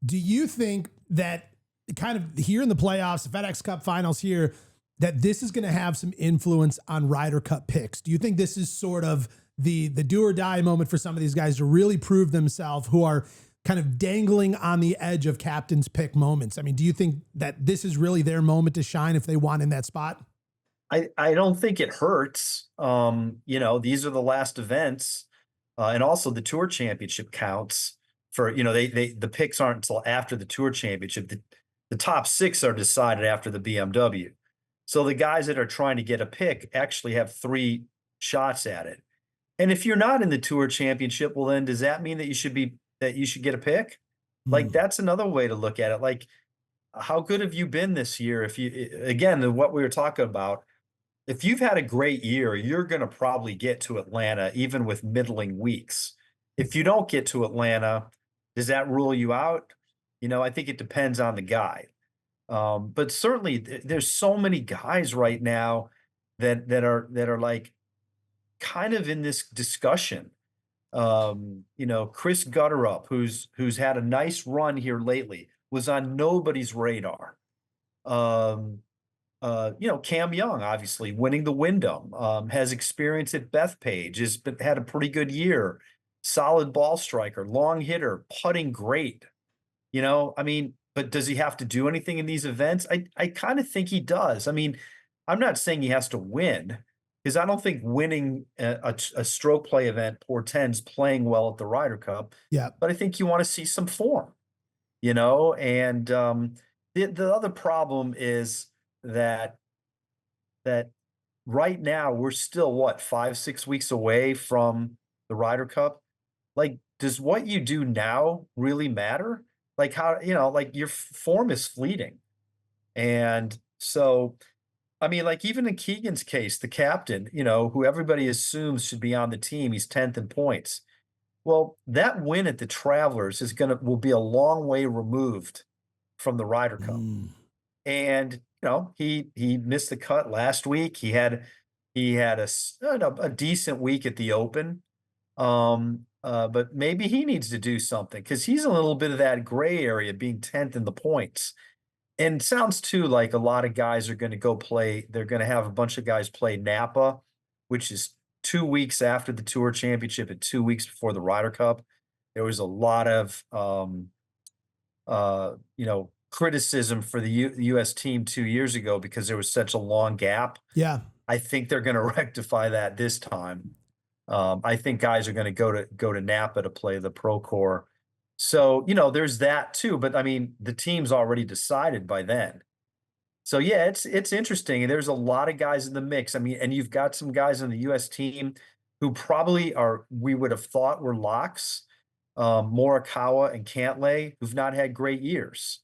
do you think that kind of here in the playoffs, the FedEx Cup finals here, that this is going to have some influence on Ryder Cup picks? Do you think this is sort of the do or die moment for some of these guys to really prove themselves, who are kind of dangling on the edge of captain's pick moments? I mean, do you think that this is really their moment to shine if they want in that spot? I don't think it hurts. You know, these are the last events, and also the Tour Championship counts for, you know, the picks aren't until after the Tour Championship. The top 6 are decided after the BMW. So the guys that are trying to get a pick actually have 3 shots at it. And if you're not in the Tour Championship, well, then does that mean that you should get a pick? Like, that's another way to look at it. Like, how good have you been this year? If you, again, what we were talking about, if you've had a great year, you're going to probably get to Atlanta even with middling weeks. If you don't get to Atlanta, does that rule you out? I think it depends on the guy. But certainly there's so many guys right now that are like kind of in this discussion. Chris Gutterup, who's had a nice run here lately, was on nobody's radar. Cam Young, obviously winning the Wyndham, has experience at Bethpage, had a pretty good year, solid ball striker, long hitter, putting great. But does he have to do anything in these events? I kind of think he does. I mean, I'm not saying he has to win, because I don't think winning a stroke play event portends playing well at the Ryder Cup. Yeah. But I think you want to see some form, and the other problem is that right now we're still 5-6 weeks away from the Ryder Cup. Like, does what you do now really matter? Like, how, like your form is fleeting. And so, I mean, like even in Keegan's case, the captain, who everybody assumes should be on the team, he's 10th in points. Well, that win at the Travelers will be a long way removed from the Ryder Cup. And he missed the cut last week. He had a decent week at the Open. But maybe he needs to do something, because he's a little bit of that gray area, being 10th in the points. And it sounds too like a lot of guys are going to go play. They're going to have a bunch of guys play Napa, which is 2 weeks after the Tour Championship and 2 weeks before the Ryder Cup. There was a lot of criticism for the U.S. team 2 years ago because there was such a long gap. Yeah. I think they're going to rectify that this time. I think guys are going to go to Napa to play the Pro Tour. So, there's that too. But I mean, the team's already decided by then. So yeah, it's interesting. And there's a lot of guys in the mix. I mean, and you've got some guys on the U.S. team who probably we would have thought were locks. Morikawa and Cantlay, who've not had great years.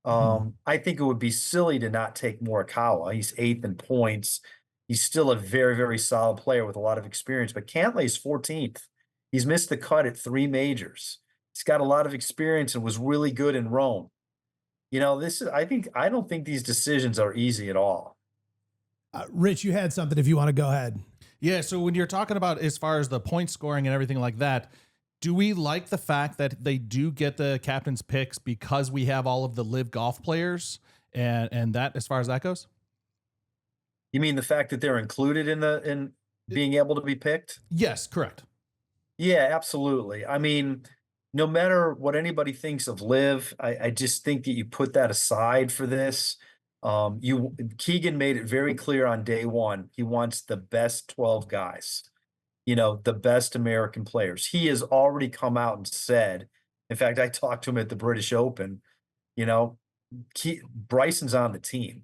I think it would be silly to not take Morikawa. He's 8th in points. He's still a very, very solid player with a lot of experience, but Cantlay's 14th. He's missed the cut at 3 majors. He's got a lot of experience and was really good in Rome. I don't think these decisions are easy at all. Rich, you had something if you want to go ahead. Yeah. So when you're talking about as far as the point scoring and everything like that, do we like the fact that they do get the captain's picks because we have all of the live golf players and that, as far as that goes? You mean the fact that they're included in being able to be picked? Yes, correct. Yeah, absolutely. I mean, no matter what anybody thinks of live, I just think that you put that aside for this. Keegan made it very clear on day one. He wants the best 12 guys, the best American players. He has already come out and said, in fact, I talked to him at the British Open, Bryson's on the team.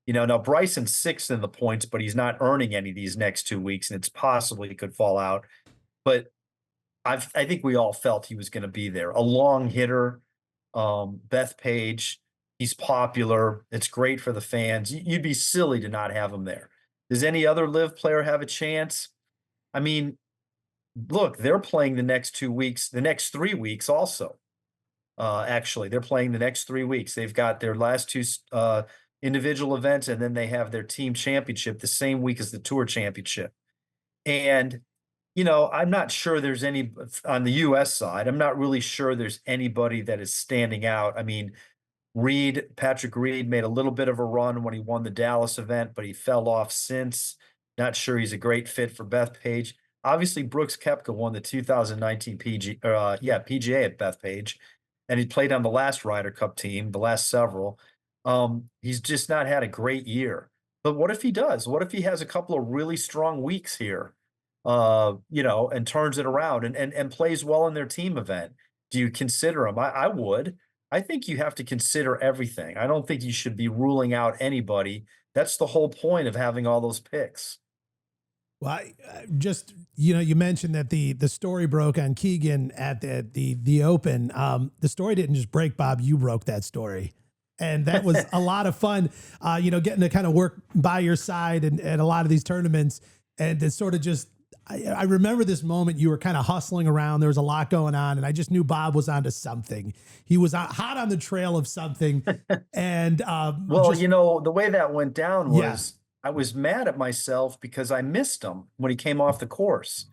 Now Bryson's 6th in the points, but he's not earning any of these next 2 weeks, and it's possible he could fall out. But I think we all felt he was going to be there. A long hitter, Bethpage. He's popular. It's great for the fans. You'd be silly to not have him there. Does any other live player have a chance? I mean, look, they're playing the next 3 weeks also. Actually, they're playing the next 3 weeks. They've got their last 2 individual events, and then they have their team championship the same week as the Tour Championship. And, I'm not sure there's any on the U.S. side. I'm not really sure there's anybody that is standing out. I mean, Patrick Reed made a little bit of a run when he won the Dallas event, but he fell off since. Not sure he's a great fit for Bethpage. Obviously, Brooks Koepka won the 2019 PGA at Bethpage, and he played on the last Ryder Cup team, the last several. He's just not had a great year. But what if he does? What if he has a couple of really strong weeks here, and turns it around and plays well in their team event? Do you consider him? I would. I think you have to consider everything. I don't think you should be ruling out anybody. That's the whole point of having all those picks. Well, you mentioned that the story broke on Keegan at the Open. The story didn't just break, Bob. You broke that story. And that was a lot of fun, getting to kind of work by your side and a lot of these tournaments. And to sort of just, I remember this moment you were kind of hustling around. There was a lot going on. And I just knew Bob was onto something. He was hot on the trail of something. And the way that went down was I was mad at myself because I missed him when he came off the course.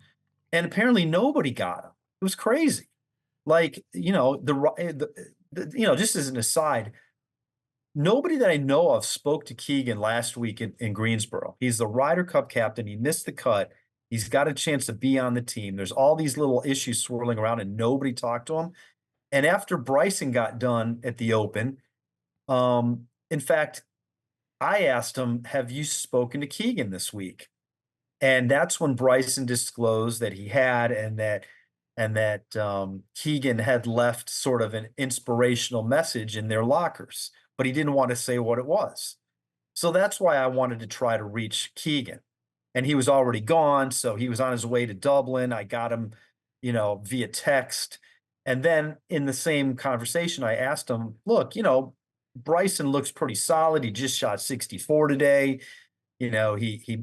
And apparently nobody got him. It was crazy. Like, just as an aside, nobody that I know of spoke to Keegan last week in Greensboro. He's the Ryder Cup captain. He missed the cut. He's got a chance to be on the team. There's all these little issues swirling around and nobody talked to him. And after Bryson got done at the Open, in fact, I asked him, have you spoken to Keegan this week? And that's when Bryson disclosed that he had, and that Keegan had left sort of an inspirational message in their lockers, but he didn't want to say what it was. So that's why I wanted to try to reach Keegan. And he was already gone, so he was on his way to Dublin. I got him, via text. And then in the same conversation, I asked him, look, Bryson looks pretty solid. He just shot 64 today. He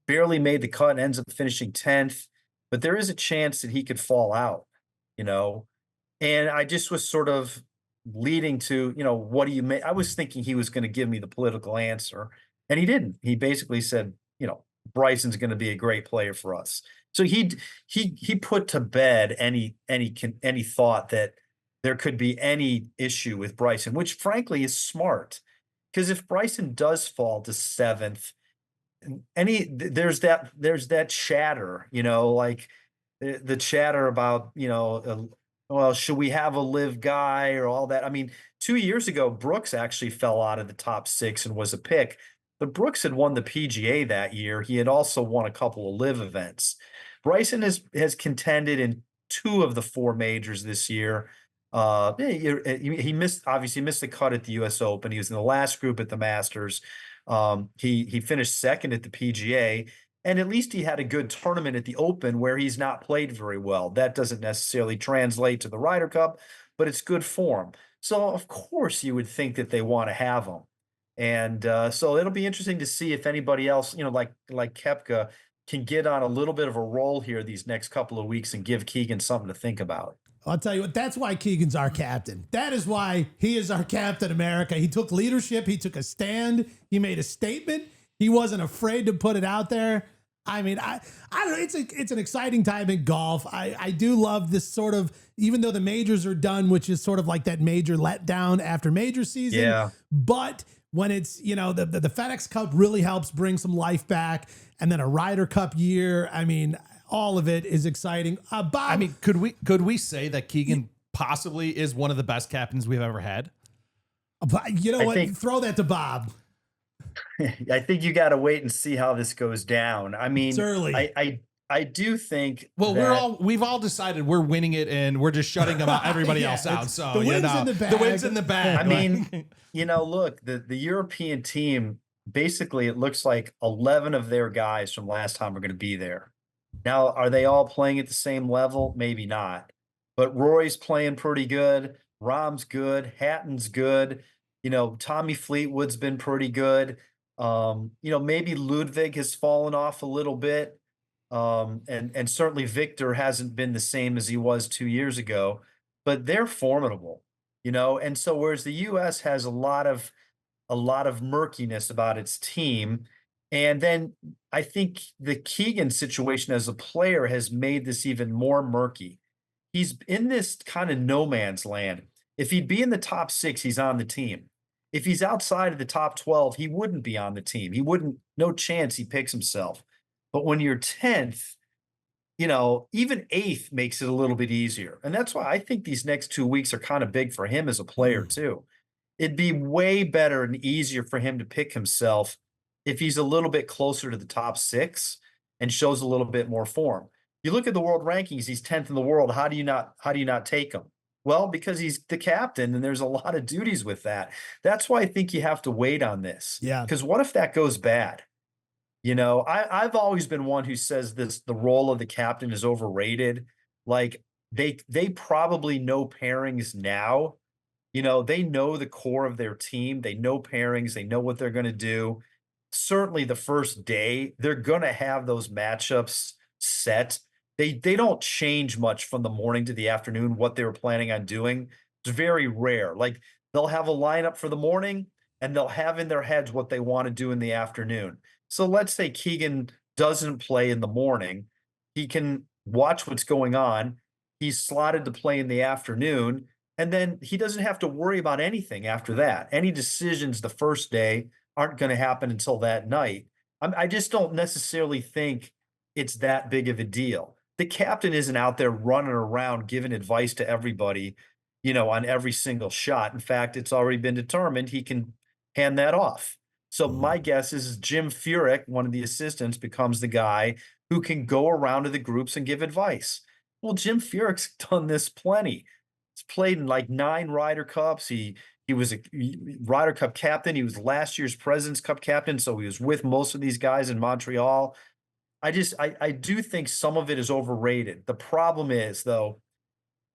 barely made the cut and ends up finishing 10th. But there is a chance that he could fall out, and I just was sort of leading to, what do you make? I was thinking he was going to give me the political answer, and he didn't. He basically said, Bryson's going to be a great player for us. So he put to bed any thought that there could be any issue with Bryson, which frankly is smart, because if Bryson does fall to 7th, there's that chatter, like the chatter about, well, should we have a live guy or all that? I mean, 2 years ago, Brooks actually fell out of the top 6 and was a pick, but Brooks had won the PGA that year. He had also won a couple of live events. Bryson has contended in 2 of the 4 majors this year. He missed the cut at the US Open. He was in the last group at the Masters. He finished 2nd at the PGA, and at least he had a good tournament at the Open where he's not played very well. That doesn't necessarily translate to the Ryder Cup, but it's good form. So of course you would think that they want to have him. And so it'll be interesting to see if anybody else, like Koepka, can get on a little bit of a roll here these next couple of weeks and give Keegan something to think about. I'll tell you what, that's why Keegan's our captain. That is why he is our Captain America. He took leadership. He took a stand. He made a statement. He wasn't afraid to put it out there. I mean, I don't know. It's an exciting time in golf. I do love this sort of, even though the majors are done, which is sort of like that major letdown after major season. Yeah. But when it's, the FedEx Cup really helps bring some life back, and then a Ryder Cup year. I mean, all of it is exciting. Bob, I mean, could we say that Keegan possibly is one of the best captains we've ever had? You know what? Throw that to Bob. I think you got to wait and see how this goes down. I mean, it's early. I do think. Well, we've all decided we're winning it, and we're just shutting everybody else out. So the wind's in the bag. The wind's in the bag. I mean, look, the European team, basically, it looks like 11 of their guys from last time are going to be there. Now, are they all playing at the same level? Maybe not. But Rory's playing pretty good. Rahm's good. Hatton's good. Tommy Fleetwood's been pretty good. Maybe Ludwig has fallen off a little bit. And certainly Victor hasn't been the same as he was 2 years ago, but they're formidable, and so whereas the US has a lot of murkiness about its team. And then I think the Keegan situation as a player has made this even more murky. He's in this kind of no man's land. If he'd be in the top 6, he's on the team. If he's outside of the top 12, he wouldn't be on the team. No chance he picks himself. But when you're 10th, even 8th makes it a little bit easier. And that's why I think these next 2 weeks are kind of big for him as a player too. It'd be way better and easier for him to pick himself if he's a little bit closer to the top 6 and shows a little bit more form. You look at the world rankings, he's 10th in the world. How do you not take him? Well, because he's the captain and there's a lot of duties with that. That's why I think you have to wait on this. Yeah. Because what if that goes bad? I've always been one who says the role of the captain is overrated. Like they probably know pairings now, They know the core of their team. They know pairings. They know what they're going to do. Certainly the first day, they're going to have those matchups set. They don't change much from the morning to the afternoon, what they were planning on doing. It's very rare. Like they'll have a lineup for the morning and they'll have in their heads what they want to do in the afternoon. So let's say Keegan doesn't play in the morning. He can watch what's going on. He's slotted to play in the afternoon, and then he doesn't have to worry about anything after that. Any decisions the first day aren't going to happen until that night. I just don't necessarily think it's that big of a deal. The captain isn't out there running around giving advice to everybody, on every single shot. In fact, it's already been determined he can hand that off. So my guess is Jim Furyk, one of the assistants, becomes the guy who can go around to the groups and give advice. Well, Jim Furyk's done this plenty. He's played in like 9 Ryder Cups. He was a Ryder Cup captain. He was last year's President's Cup captain, so he was with most of these guys in Montreal. I do think some of it is overrated. The problem is, though,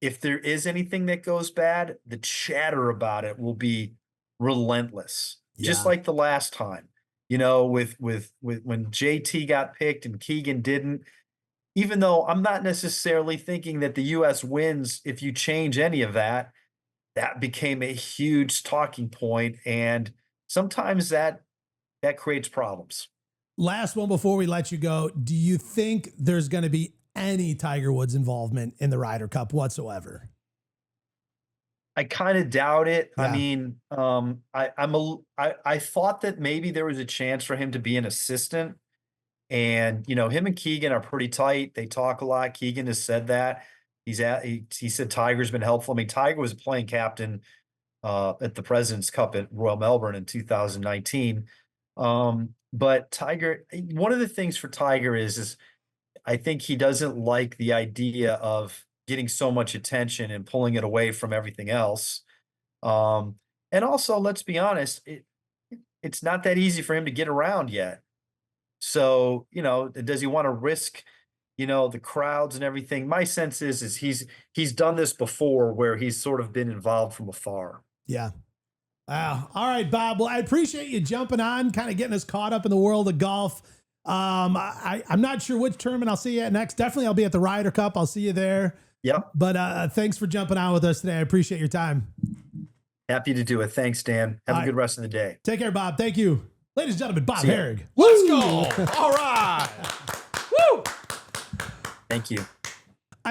if there is anything that goes bad, the chatter about it will be relentless. Just like the last time, with when JT got picked and Keegan didn't. Even though I'm not necessarily thinking that the U.S. wins if you change any of that, that became a huge talking point, and sometimes that creates problems. Last one before we let you go. Do you think there's going to be any Tiger Woods involvement in the Ryder Cup whatsoever? I kind of doubt it. Yeah. I mean, I thought that maybe there was a chance for him to be an assistant. And, him and Keegan are pretty tight. They talk a lot. Keegan has said that. He said Tiger's been helpful. I mean, Tiger was a playing captain at the President's Cup at Royal Melbourne in 2019. But Tiger, one of the things for Tiger is I think he doesn't like the idea of getting so much attention and pulling it away from everything else. And also, let's be honest, it's not that easy for him to get around yet. So, does he want to risk, the crowds and everything? My sense is he's done this before where he's sort of been involved from afar. Yeah. Wow. All right, Bob. Well, I appreciate you jumping on, kind of getting us caught up in the world of golf. I'm not sure which tournament I'll see you at next. Definitely I'll be at the Ryder Cup. I'll see you there. Yep. But thanks for jumping on with us today. I appreciate your time. Happy to do it. Thanks, Dan. Have a good rest of the day. Take care, Bob. Thank you. Ladies and gentlemen, Bob Harig. Let's go. All right. Woo. Thank you.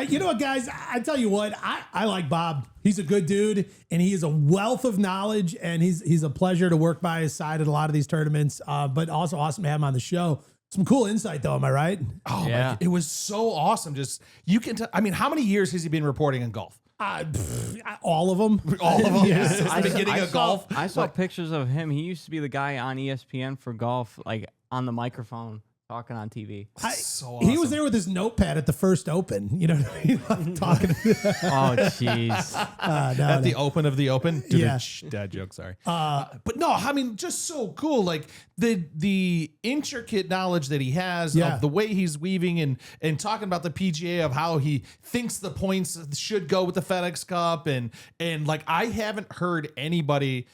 You know what, guys? I tell you what, I like Bob. He's a good dude, and he is a wealth of knowledge, and he's a pleasure to work by his side at a lot of these tournaments, but also awesome to have him on the show. Some cool insight, though. Am I right? Oh, Yeah. it was so awesome. Just, you can I mean, how many years has he been reporting in golf? All of them. All of them? Yeah. Since the beginning of golf? I saw pictures of him. He used to be the guy on ESPN for golf, like on the microphone, talking on TV. So He was awesome. there with his notepad at the first Open. You know what I mean? Like, talking. Oh, jeez. At the Open of the Open. Yeah. Dad joke, sorry. But no, I mean, just so cool. Like the intricate knowledge that he has Yeah. of the way he's weaving and talking about the PGA, of how he thinks the points should go with the FedEx Cup. And like, I haven't heard anybody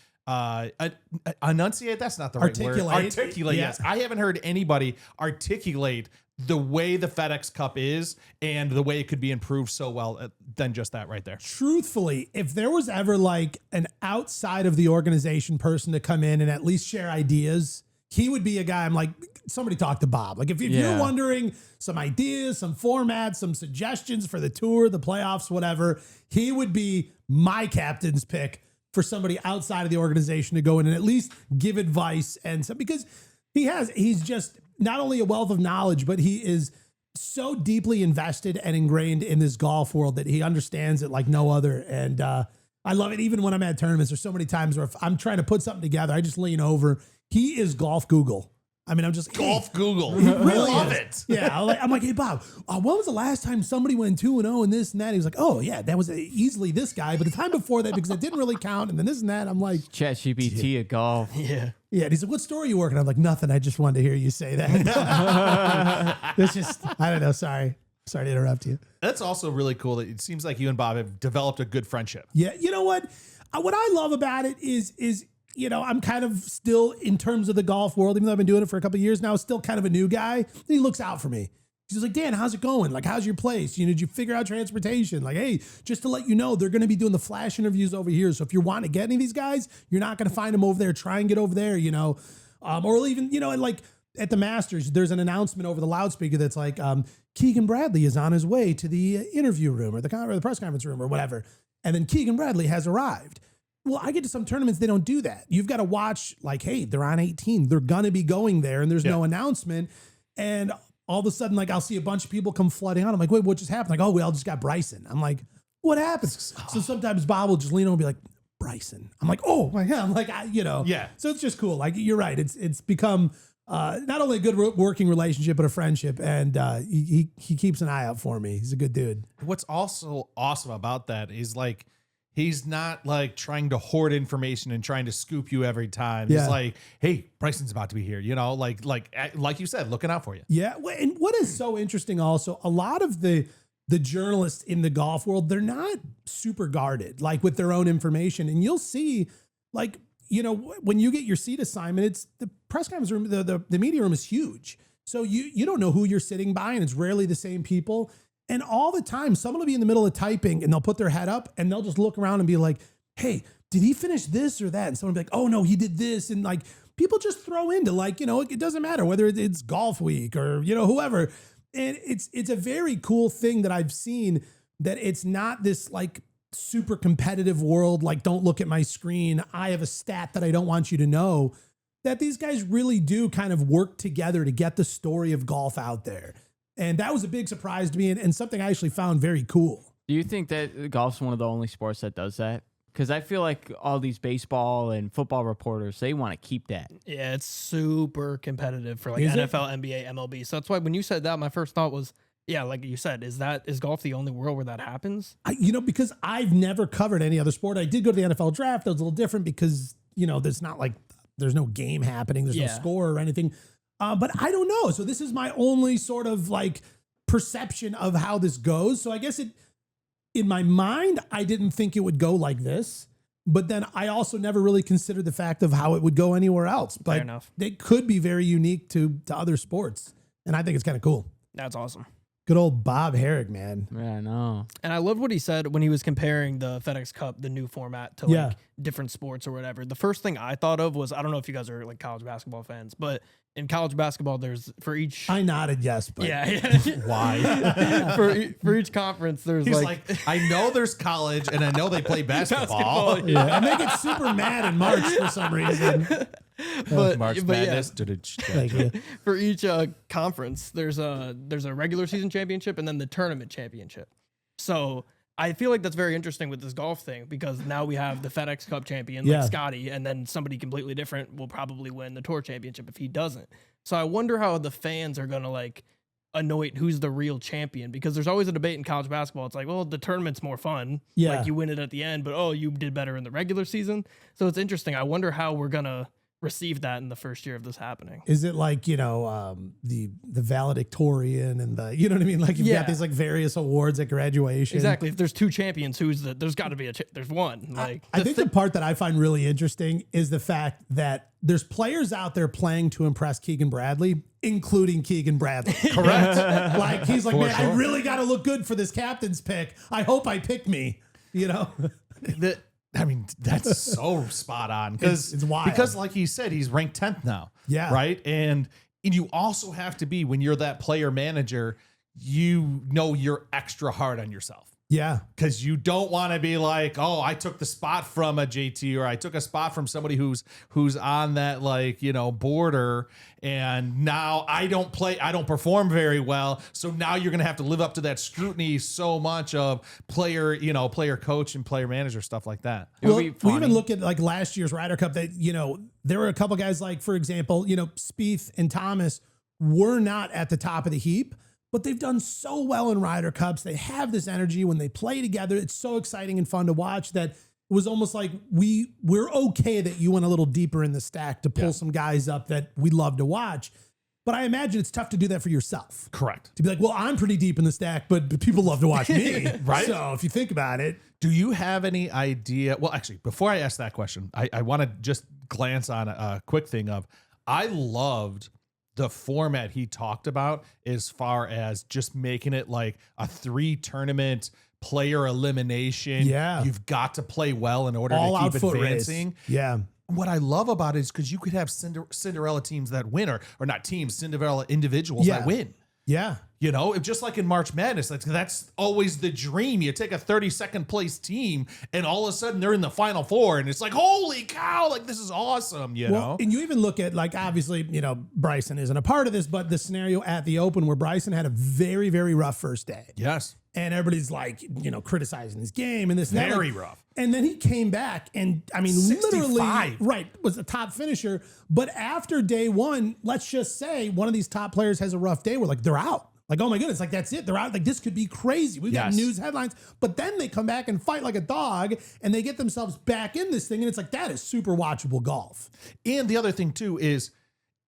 enunciate. That's not the right word. Articulate. Yeah. Yes. I haven't heard anybody articulate the way the FedEx Cup is and the way it could be improved so well than just that right there. Truthfully, if there was ever like an outside of the organization person to come in and at least share ideas, he would be a guy. I'm like, somebody talk to Bob. Like if you're wondering some ideas, some formats, some suggestions for the tour, the playoffs, whatever, he would be my captain's pick for somebody outside of the organization to go in and at least give advice. And so, because he's just not only a wealth of knowledge, but he is so deeply invested and ingrained in this golf world that he understands it like no other. And I love it. Even when I'm at tournaments, there's so many times where if I'm trying to put something together, I just lean over. He is golf Google. I mean, I'm just Golf Google. He really Love is. it. Yeah, I'm like, hey Bob, when was the last time somebody went 2-0 and this and that? He was like, oh yeah, that was easily this guy, but the time before that because it didn't really count, and then this and that. I'm like, ChatGPT at golf. Yeah. yeah. And he's like, what store are you working? I'm like, nothing. I just wanted to hear you say that. It's just, I don't know. Sorry. Sorry to interrupt you. That's also really cool that it seems like you and Bob have developed a good friendship. Yeah, you know what? What I love about it is I'm kind of still, in terms of the golf world, even though I've been doing it for a couple of years now, still kind of a new guy. He looks out for me. He's like, Dan, how's it going? Like, how's your place? Did you figure out transportation? Like, hey, just to let you know, they're going to be doing the flash interviews over here. So if you're wanting to get any of these guys, you're not going to find them over there. Try and get over there, or even, and like at the Masters, there's an announcement over the loudspeaker that's like, Keegan Bradley is on his way to the interview room or the press conference room or whatever. And then Keegan Bradley has arrived. Well, I get to some tournaments, they don't do that. You've got to watch like, hey, they're on 18. They're going to be going there and there's no announcement. And all of a sudden, like I'll see a bunch of people come flooding out. I'm like, wait, what just happened? Like, oh, we all just got Bryson. I'm like, what happened? So sometimes Bob will just lean over and be like, Bryson. I'm like, oh my God. I'm like, Yeah. So it's just cool. Like, you're right. It's become not only a good working relationship, but a friendship. And he keeps an eye out for me. He's a good dude. What's also awesome about that is like, he's not like trying to hoard information and trying to scoop you every time. Yeah. He's like, hey, Bryson's about to be here, like you said, looking out for you. Yeah. And what is so interesting also, a lot of the journalists in the golf world, they're not super guarded, like with their own information. And you'll see, like, when you get your seat assignment, it's the press conference room, the media room is huge. So you don't know who you're sitting by, and it's rarely the same people. And all the time, someone will be in the middle of typing and they'll put their head up and they'll just look around and be like, hey, did he finish this or that? And someone will be like, oh no, he did this. And like, people just throw into like, it doesn't matter whether it's golf week or, whoever. And it's a very cool thing that I've seen, that it's not this like super competitive world. Like, don't look at my screen. I have a stat that I don't want you to know. That these guys really do kind of work together to get the story of golf out there. And that was a big surprise to me and something I actually found very cool. Do you think that golf's one of the only sports that does that? Because I feel like all these baseball and football reporters, they want to keep that. Yeah, it's super competitive for like Is it? NFL, NBA, MLB. So that's why when you said that, my first thought was, yeah, like you said, is golf the only world where that happens? Because I've never covered any other sport. I did go to the NFL draft. That was a little different because, there's not like, there's no game happening. There's no score or anything. But I don't know. So this is my only sort of like perception of how this goes. So I guess in my mind, I didn't think it would go like this. But then I also never really considered the fact of how it would go anywhere else. But Fair enough. They could be very unique to other sports. And I think it's kind of cool. That's awesome. Good old Bob Harig, man. Yeah, I know. And I loved what he said when he was comparing the FedEx Cup, the new format, to like different sports or whatever. The first thing I thought of was, I don't know if you guys are like college basketball fans, but in college basketball, there's for each. I nodded yes, but Why? for each conference, there's He's like I know there's college and I know they play basketball. Basketball, yeah, and they get super mad in March for some reason. March yeah. Madness. Thank you. For each conference, there's a regular season championship and then the tournament championship. So I feel like that's very interesting with this golf thing because now we have the FedEx Cup champion, like Scottie, and then somebody completely different will probably win the tour championship if he doesn't. So I wonder how the fans are going to like anoint who's the real champion, because there's always a debate in college basketball. It's like, well, the tournament's more fun. Yeah. Like you win it at the end, but oh, you did better in the regular season. So it's interesting. I wonder how we're going to receive that in the first year of this happening. Is it like, the valedictorian and the, you know what I mean? Like you've got these like various awards at graduation. Exactly. If there's two champions, there's got to be there's one. Like I think the part that I find really interesting is the fact that there's players out there playing to impress Keegan Bradley, including Keegan Bradley. Correct. Like he's like, For man, I sure. really got to look good for this captain's pick. I hope I pick me, I mean, that's so spot on because It's wild. Because like he said, he's ranked 10th now. Yeah. Right. And you also have to be, when you're that player manager, you're extra hard on yourself. Yeah. Because you don't want to be like, oh, I took the spot from a JT or I took a spot from somebody who's on that border, and now I don't perform very well. So now you're going to have to live up to that scrutiny so much of player coach and player manager, stuff like that. It would Well, be we funny. even look at like last year's Ryder Cup that, there were a couple guys like, for example, Spieth and Thomas were not at the top of the heap, but they've done so well in Ryder Cups. They have this energy when they play together. It's so exciting and fun to watch that it was almost like we're okay that you went a little deeper in the stack to pull some guys up that we love to watch. But I imagine it's tough to do that for yourself. Correct. To be like, well, I'm pretty deep in the stack, but people love to watch me. Right. So if you think about it. Do you have any idea? Well, actually, before I ask that question, I want to just glance on a quick thing of, I loved the format he talked about as far as just making it like a 3-tournament player elimination. Yeah. You've got to play well in order All to out keep foot advancing. race. Yeah. What I love about it is because you could have Cinderella teams that win, or not teams, Cinderella individuals that win. Yeah. You know, just like in March Madness, that's always the dream. You take a 32nd place team and all of a sudden they're in the Final Four and it's like, holy cow, like this is awesome, you know? And you even look at, like, obviously, Bryson isn't a part of this, but the scenario at the Open where Bryson had a very, very rough first day. Yes. And everybody's like, criticizing his game and this and that. Very rough. And then he came back and, I mean, 65. literally, was a top finisher. But after day one, let's just say one of these top players has a rough day. We're like, they're out. Like, oh my goodness, like that's it. They're out. Like, this could be crazy. We've got news headlines. But then they come back and fight like a dog and they get themselves back in this thing. And it's like, that is super watchable golf. And the other thing too is,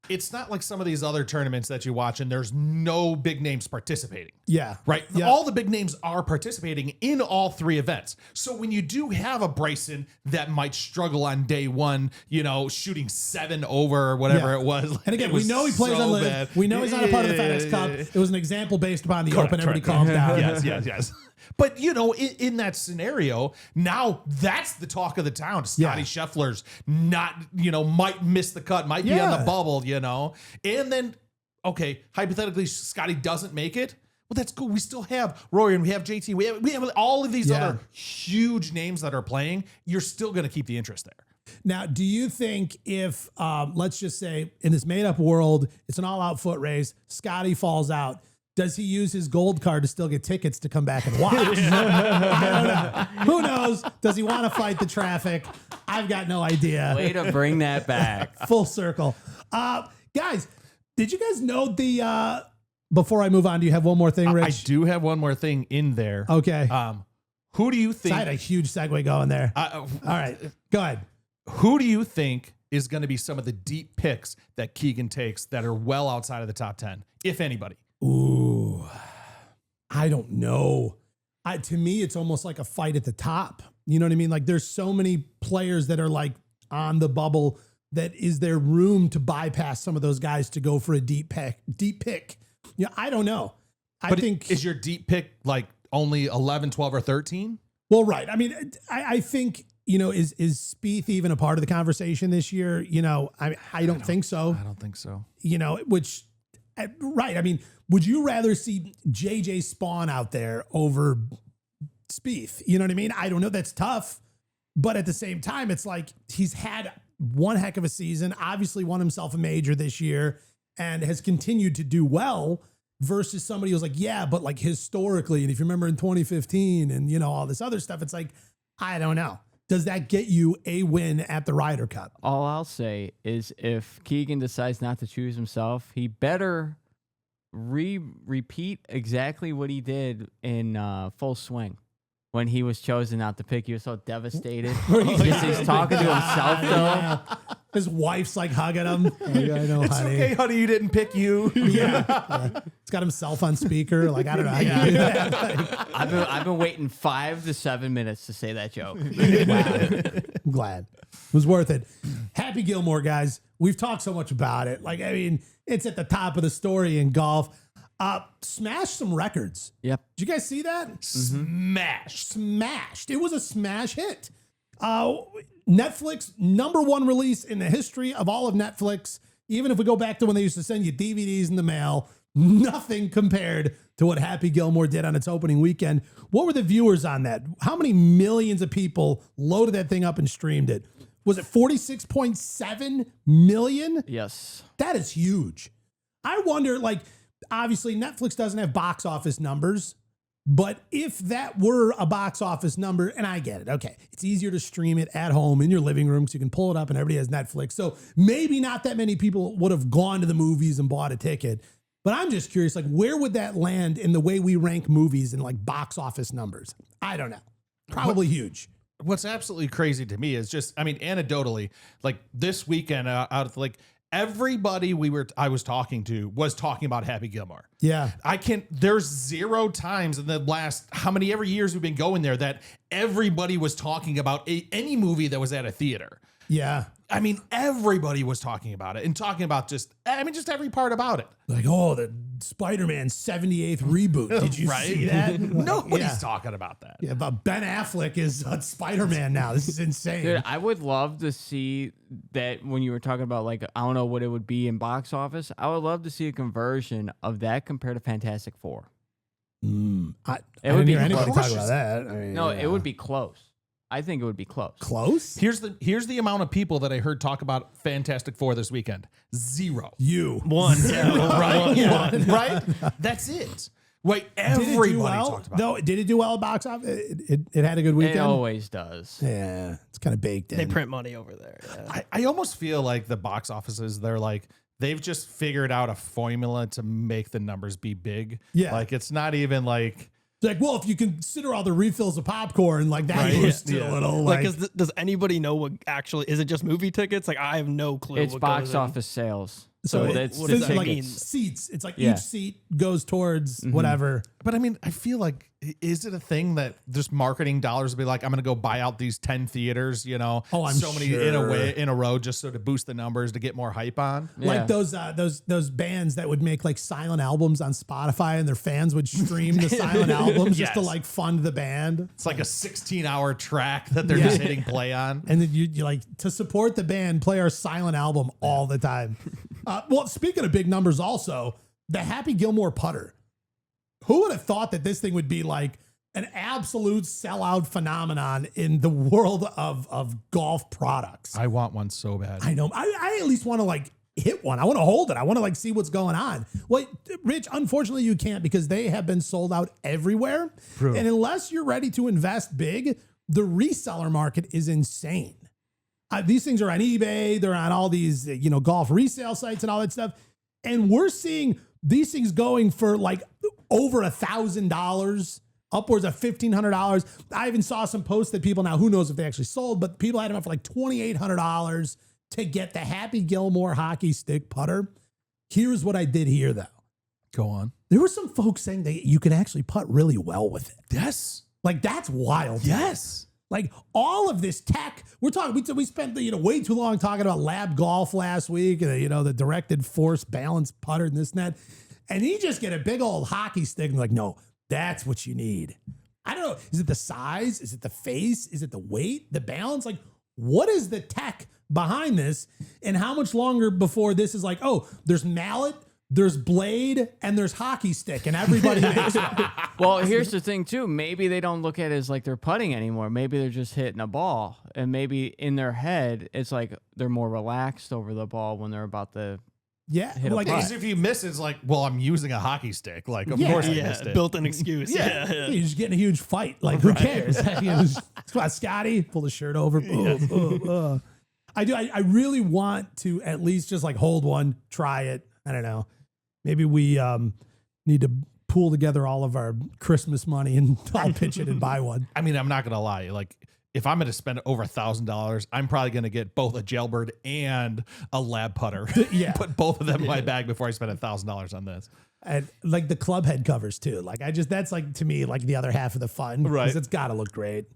it's not like some of these other tournaments that you watch and there's no big names participating. Yeah. Right. Yeah. All the big names are participating in all 3 events. So when you do have a Bryson that might struggle on day one, shooting 7 over or whatever it was. And again, we know he plays on live. bad. We know he's not a part of the FedEx Cup. It was an example based upon the Open. Everybody calmed down. Yes. But, in that scenario, now that's the talk of the town. Scottie Scheffler's not, might miss the cut, might be on the bubble, And then, okay, hypothetically, Scottie doesn't make it. Well, that's cool. We still have Rory and we have JT. We have all of these other huge names that are playing. You're still going to keep the interest there. Now, do you think if, let's just say, in this made-up world, it's an all-out foot race, Scottie falls out, does he use his gold card to still get tickets to come back and watch? I don't know. Who knows? Does he want to fight the traffic? I've got no idea. Way to bring that back. Full circle. Guys, did you guys know before I move on, do you have one more thing, Rich? I do have one more thing in there. Okay. Who do you think? So I had a huge segue going there. All right. Go ahead. Who do you think is going to be some of the deep picks that Keegan takes that are well outside of the top 10, if anybody? Ooh, I don't know. To me, it's almost like a fight at the top. You know what I mean? Like, there's so many players that are like on the bubble that is there room to bypass some of those guys to go for a deep pick. Yeah, I don't know. I think is your deep pick like only 11, 12, or 13? Well, right. I mean, I think, is Spieth even a part of the conversation this year? I don't think so. I don't think so. Right. I mean, would you rather see JJ Spawn out there over Spieth? You know what I mean? I don't know. That's tough. But at the same time, it's like he's had one heck of a season, obviously won himself a major this year and has continued to do well versus somebody who's like, yeah, but like historically, and if you remember in 2015 and, all this other stuff, it's like, I don't know. Does that get you a win at the Ryder Cup? All I'll say is if Keegan decides not to choose himself, he better repeat exactly what he did in Full Swing when he was chosen not to pick. He was so devastated. He's talking to himself, though. His wife's like hugging him. I know, it's honey. okay, honey, you didn't pick you. Yeah. He's got himself on speaker. Like, I don't know how you do that. Like, I've been waiting 5 to 7 minutes to say that joke. I'm glad. It was worth it. Happy Gilmore, guys. We've talked so much about it. Like, I mean, it's at the top of the story in golf. Smashed some records. Yep. Did you guys see that? Smashed. It was a smash hit. Netflix, #1 release in the history of all of Netflix. Even if we go back to when they used to send you DVDs in the mail, nothing compared to what Happy Gilmore did on its opening weekend. What were the viewers on that? How many millions of people loaded that thing up and streamed it? Was it 46.7 million? Yes. That is huge. I wonder, like, obviously Netflix doesn't have box office numbers, but if that were a box office number, and I get it, okay, it's easier to stream it at home in your living room so you can pull it up and everybody has Netflix. So maybe not that many people would have gone to the movies and bought a ticket. But I'm just curious, like, where would that land in the way we rank movies in like box office numbers? I don't know. Probably huge. What's absolutely crazy to me is just, I mean, anecdotally, like this weekend out of like everybody I was talking to was talking about Happy Gilmore. Yeah. There's 0 times in the last ever years we've been going there that everybody was talking about any movie that was at a theater. Yeah. I mean, everybody was talking about it and talking about just every part about it. Like, oh, the Spider-Man 78th reboot. Did you see that? Nobody's talking about that. Yeah, but Ben Affleck is Spider-Man now. This is insane. Dude, I would love to see that when you were talking about, like, I don't know what it would be in box office. I would love to see a conversion of that compared to Fantastic Four. I It didn't would be hear anybody close. talk about that. I mean, No, yeah. it would be close. I think it would be close. Close. Here's the amount of people that I heard talk about Fantastic Four this weekend. 0. You. One. Yeah. Right? Yeah. Right? That's it. Wait, Did it do everybody well? talked about No, did it do well at box office? It had a good weekend. It always does. Yeah, it's kind of baked in. They print money over there. Yeah. I almost feel like the box offices, they've just figured out a formula to make the numbers be big. Yeah. Like, it's not even like... It's like, well, if you consider all the refills of popcorn, like that Right, goes yeah. to a little Like, does anybody know what actually is it? Just movie tickets? Like, I have no clue. It's what box goes in. office sales. so that's what the does that like mean? seats. It's like Yeah. each seat goes towards whatever. But I mean, I feel like, is it a thing that just marketing dollars will be like, I'm going to go buy out these 10 theaters, Oh, I'm so many sure. in a row just so to boost the numbers to get more hype on? Like those bands that would make like silent albums on Spotify, and their fans would stream the silent albums just to Yes. like fund the band. It's like a 16-hour track that they're Yeah. just hitting play on. And then you like to support the band, play our silent album all the time. Well, speaking of big numbers, also the Happy Gilmore putter. Who would have thought that this thing would be like an absolute sellout phenomenon in the world of golf products? I want one so bad. I know. I at least want to like hit one. I want to hold it. I want to like see what's going on. Well, Rich, unfortunately you can't because they have been sold out everywhere. True. And unless you're ready to invest big, the reseller market is insane. These things are on eBay. They're on all these, golf resale sites and all that stuff. And we're seeing these things going for like over $1,000, upwards of $1,500. I even saw some posts that people now, who knows if they actually sold, but people had them up for like $2,800 to get the Happy Gilmore hockey stick putter. Here's what I did here, though. Go on. There were some folks saying that you can actually putt really well with it. Yes. Like, that's wild. Yes. Like all of this tech, we're talking. We spent way too long talking about lab golf last week, and the directed force balance putter and this and that, and you just get a big old hockey stick and like, no, that's what you need. I don't know. Is it the size? Is it the face? Is it the weight? The balance? Like, what is the tech behind this? And how much longer before this is like, oh, there's mallet, there's blade, and there's hockey stick, and everybody makes one. Well, here's the thing, too. Maybe they don't look at it as like they're putting anymore. Maybe they're just hitting a ball. And maybe in their head, it's like they're more relaxed over the ball when they're about to. Yeah, Hit a like putt. Because if you miss it, it's like, well, I'm using a hockey stick. Like, of Yeah. course I Yeah, missed it. built-in excuse. Yeah, Yeah. you're just getting a huge fight. Like, who cares? Come on, Scottie, pull the shirt over. I do. I really want to at least just like hold one, try it. I don't know. Maybe we need to pool together all of our Christmas money and I'll pitch it and buy one. I mean, I'm not going to lie. Like, if I'm going to spend over $1,000, I'm probably going to get both a jailbird and a lab putter. Yeah. Put both of them in my bag before I spend $1,000 on this. And like the club head covers too. Like that's like to me like the other half of the fun. Right. 'Cause it's got to look great.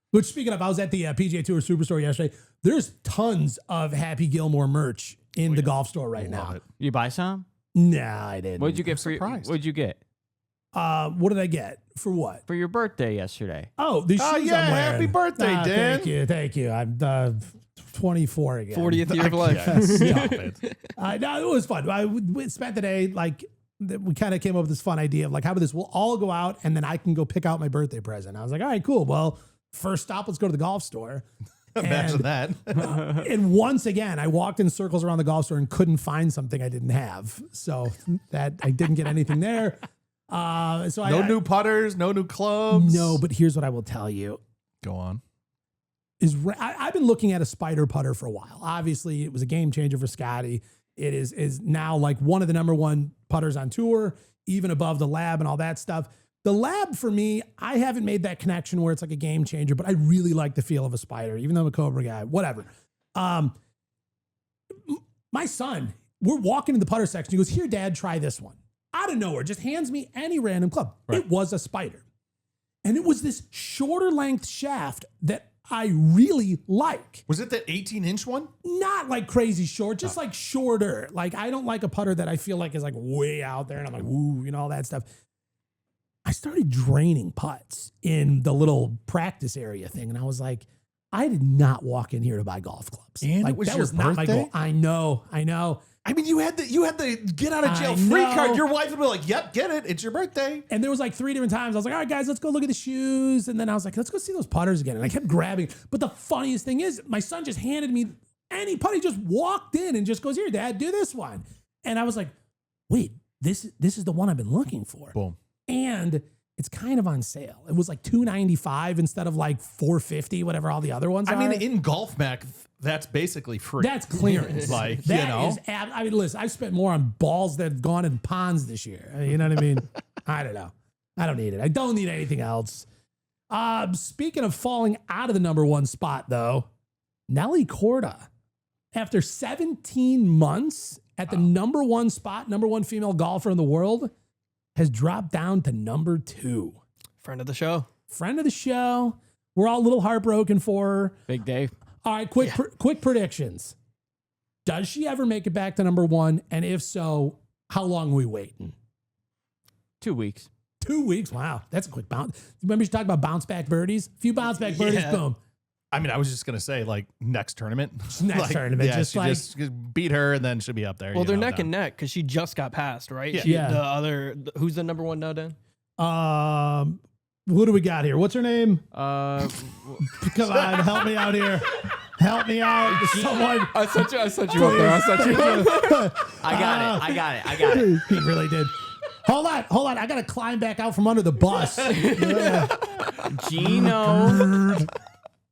Which speaking of, I was at the PGA Tour Superstore yesterday. There's tons of Happy Gilmore merch in the golf store right now. Love it. You buy some? Nah, I didn't. What'd you get surprised. What'd you get What did I get? For what? for your birthday yesterday? Oh, these Oh, shoes yeah, I'm wearing. happy birthday, Dan. Thank you. I'm 24 again. 40th year of life. Stop it. No, it was fun. We spent the day we kind of came up with this fun idea of like, how about this? We'll all go out and then I can go pick out my birthday present. I was like, all right, cool. Well, first stop, let's go to the golf store. Imagine that. And once again, I walked in circles around the golf store and couldn't find something I didn't have. So that I didn't get anything there. No new putters, no new clubs. No, but here's what I will tell you. Go on. I've been looking at a spider putter for a while. Obviously, it was a game changer for Scottie. It is now like one of the number one putters on tour, even above the lab and all that stuff. The lab for me, I haven't made that connection where it's like a game changer, but I really like the feel of a spider, even though I'm a Cobra guy, whatever. My son, we're walking in the putter section. He goes, "Here, Dad, try this one." Out of nowhere, just hands me any random club. Right. It was a Spider. And it was this shorter length shaft that I really like. Was it the 18-inch one? Not like crazy short, just like shorter. Like I don't like a putter that I feel like is like way out there and I'm like, woo, all that stuff. I started draining putts in the little practice area thing. And I was like, I did not walk in here to buy golf clubs. And like, it was that your was not my birthday? goal. I know. I mean, you had the get out of jail I free know. card. Your wife would be like, "Yep, get it. It's your birthday." And there was like 3 different times. I was like, all right, guys, let's go look at the shoes. And then I was like, let's go see those putters again. And I kept grabbing. But the funniest thing is my son just handed me any putt. He just walked in and just goes, "Here, Dad, do this one." And I was like, wait, this is the one I've been looking for. Boom. And it's kind of on sale. It was like $295 instead of like $450, whatever all the other ones are. I mean, in Golf Mac, that's basically free. That's clearance. Like, That you know. is I mean, listen, I've spent more on balls that have gone in ponds this year. You know what I mean? I don't know. I don't need it. I don't need anything else. Speaking of falling out of the number one spot, though, Nelly Korda, after 17 months at the number one spot, number one female golfer in the world, has dropped down to number 2. Friend of the show. Friend of the show. We're all a little heartbroken for her. Big Dave. All right, quick predictions. Does she ever make it back to number 1? And if so, how long are we waiting? 2 weeks. 2 weeks? Wow, that's a quick bounce. Remember you talked about bounce back birdies? A few bounce back birdies, boom. I mean, I was just gonna say like next tournament. Next tournament, Yeah, just she like- just beat her and then she'll be up there. Well, you they're know, neck down. and neck because she just got passed, right? Yeah. Who's the number one now, Dan? Who do we got here? What's her name? Uh, Come on, help me out here. Help me out. Someone. I sent you up there. I got it. He really did. Hold on. I got to climb back out from under the bus. Yeah. Gino.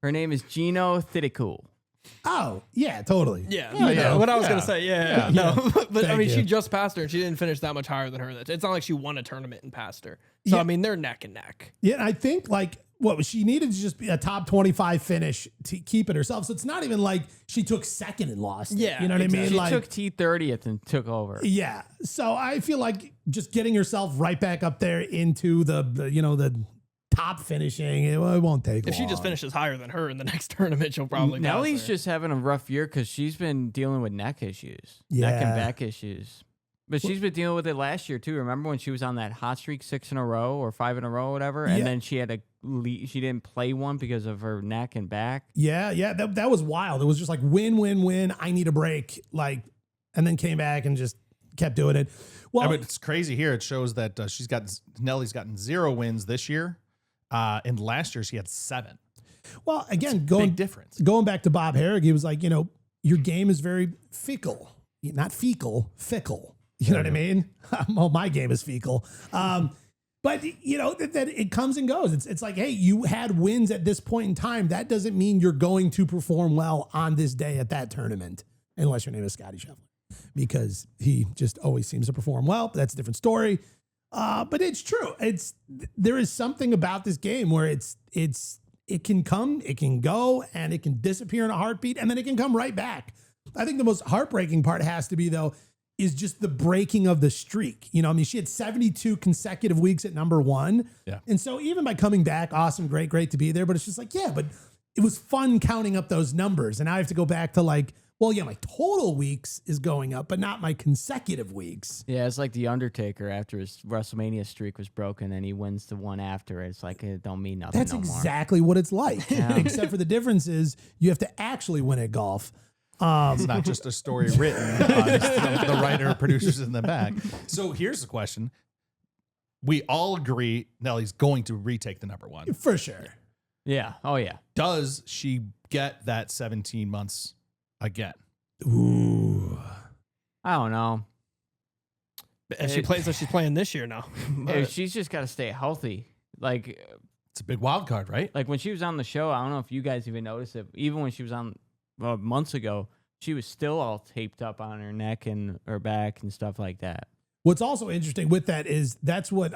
Her name is Gino Thidikul. Oh, yeah, totally. Yeah. What I was gonna say. Yeah. No, but I Thank mean, you. she just passed her, and she didn't finish that much higher than her. It's not like she won a tournament and passed her. So Yeah. I mean, they're neck and neck. Yeah, and I think like what she needed to just be a top 25 finish to keep it herself. So it's not even like she took second and lost. Yeah, You know what I mean? She Like, took T30th and took over. yeah. So I feel like just getting herself right back up there into the top finishing, it won't take If she just long. finishes higher than her in the next tournament, she'll probably. pass Nellie's her. just having a rough year because she's been dealing with neck issues, neck Yeah. and back issues. But she's been dealing with it last year too. Remember when she was on that hot streak 6 in a row or 5 in a row or whatever, Yeah. and then she had she didn't play one because of her neck and back. Yeah, that was wild. It was just like win. I need a break, like, and then came back and just kept doing it. Well, I mean, it's crazy here. It shows that Nellie's gotten 0 wins this year, and last year she had 7. well, again, Big difference. going back to Bob Harig, he was like, your game is very fickle, not fecal, fickle. You know what I mean? Well, my game is fecal. But that it comes and goes. It's like, hey, you had wins at this point in time. That doesn't mean you're going to perform well on this day at that tournament, unless your name is Scottie Scheffler, because he just always seems to perform well. But that's a different story. But it's true. There is something about this game where it can come, it can go, and it can disappear in a heartbeat, and then it can come right back. I think the most heartbreaking part has to be, though, is just the breaking of the streak. She had 72 consecutive weeks at number 1. Yeah. And so even by coming back, awesome, great to be there. But it's just like, yeah, but it was fun counting up those numbers. And now I have to go back to like, well, yeah, my total weeks is going up, but not my consecutive weeks. Yeah, it's like the Undertaker after his WrestleMania streak was broken, and he wins the one after. It's like it don't mean nothing. That's no more. exactly what it's like. Yeah. Except for the difference is you have to actually win at golf. It's not just a story written. The writer, producers in the back. So here's the question. We all agree Nellie's going to retake the number 1. For sure. Yeah. Oh yeah. Does she get that 17 months again? Ooh. I don't know. If she plays as she's playing this year now. Hey, she's just got to stay healthy. Like It's a big wild card, right? when she was on the show, I don't know if you guys even noticed it. Even when she was on months ago, she was still all taped up on her neck and her back and stuff like that. What's also interesting with that is that's what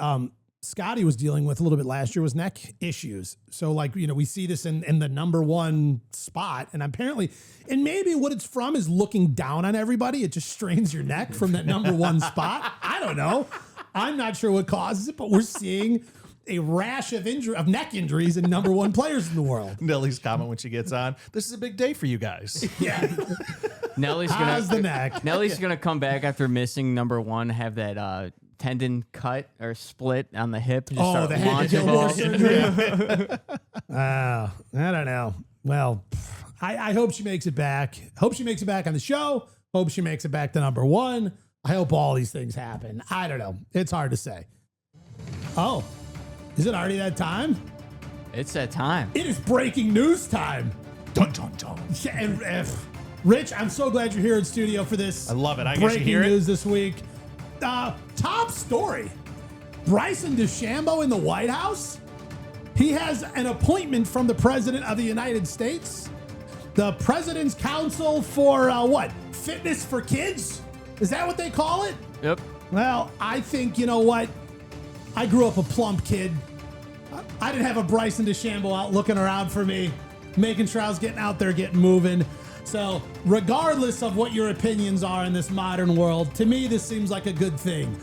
Scottie was dealing with a little bit last year was neck issues. So like, we see this in the number one spot, and apparently, and maybe what it's from is looking down on everybody. It just strains your neck from that number one spot. I don't know. I'm not sure what causes it, but we're seeing a rash of neck injuries in number one players in the world. Nellie's comment when she gets on, this is a big day for you guys. Yeah. How's the neck? Nellie's gonna come back after missing number one, have that tendon cut or split on the hip. Just start the launching Gilmore balls. surgery. I don't know. Well, I hope she makes it back. Hope she makes it back on the show. Hope she makes it back to number one. I hope all these things happen. I don't know. It's hard to say. Oh, is it already that time? It's that time. It is breaking news time. Dun, dun, dun. And Rich, I'm so glad you're here in studio for this. I love it. I guess you breaking hear it. news this week. Top story. Bryson DeChambeau in the White House. He has an appointment from the President of the United States. The President's Council for Fitness for Kids? Is that what they call it? Yep. Well, I think, you know what? I grew up a plump kid. I didn't have a Bryson DeChambeau out looking around for me, making sure I was getting out there, getting moving. So regardless of what your opinions are in this modern world, to me, this seems like a good thing.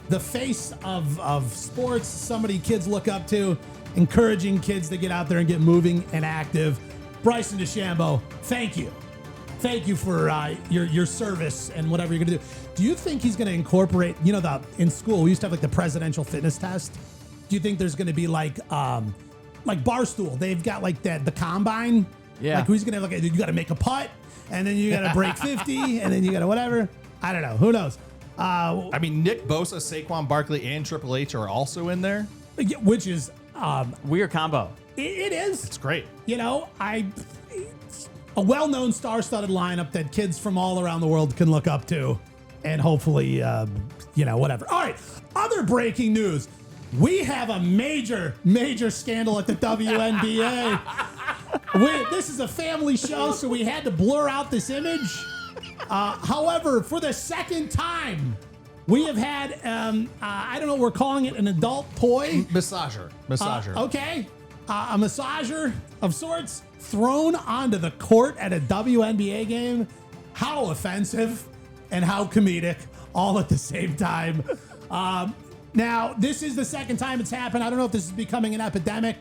The face of sports, somebody kids look up to, encouraging kids to get out there and get moving and active. Bryson DeChambeau, thank you. Thank you for your service and whatever you're going to do. Do you think he's going to incorporate, in school, we used to have like the presidential fitness test. Do you think there's going to be like Barstool? They've got like the combine. Yeah. Like who's going to have you got to make a putt and then you got to break 50 and then you got to whatever. I don't know. Who knows? I mean, Nick Bosa, Saquon Barkley, and Triple H are also in there. Which is Weird combo. it is. It's great. A well-known star-studded lineup that kids from all around the world can look up to, and hopefully, whatever. All right, other breaking news. We have a major, major scandal at the WNBA. This is a family show, so we had to blur out this image. However, for the second time, we have had, I don't know, we're calling it an adult toy. Massager. Okay. A massager of sorts thrown onto the court at a WNBA game. How offensive and how comedic all at the same time. Now, this is the second time it's happened. I don't know if this is becoming an epidemic.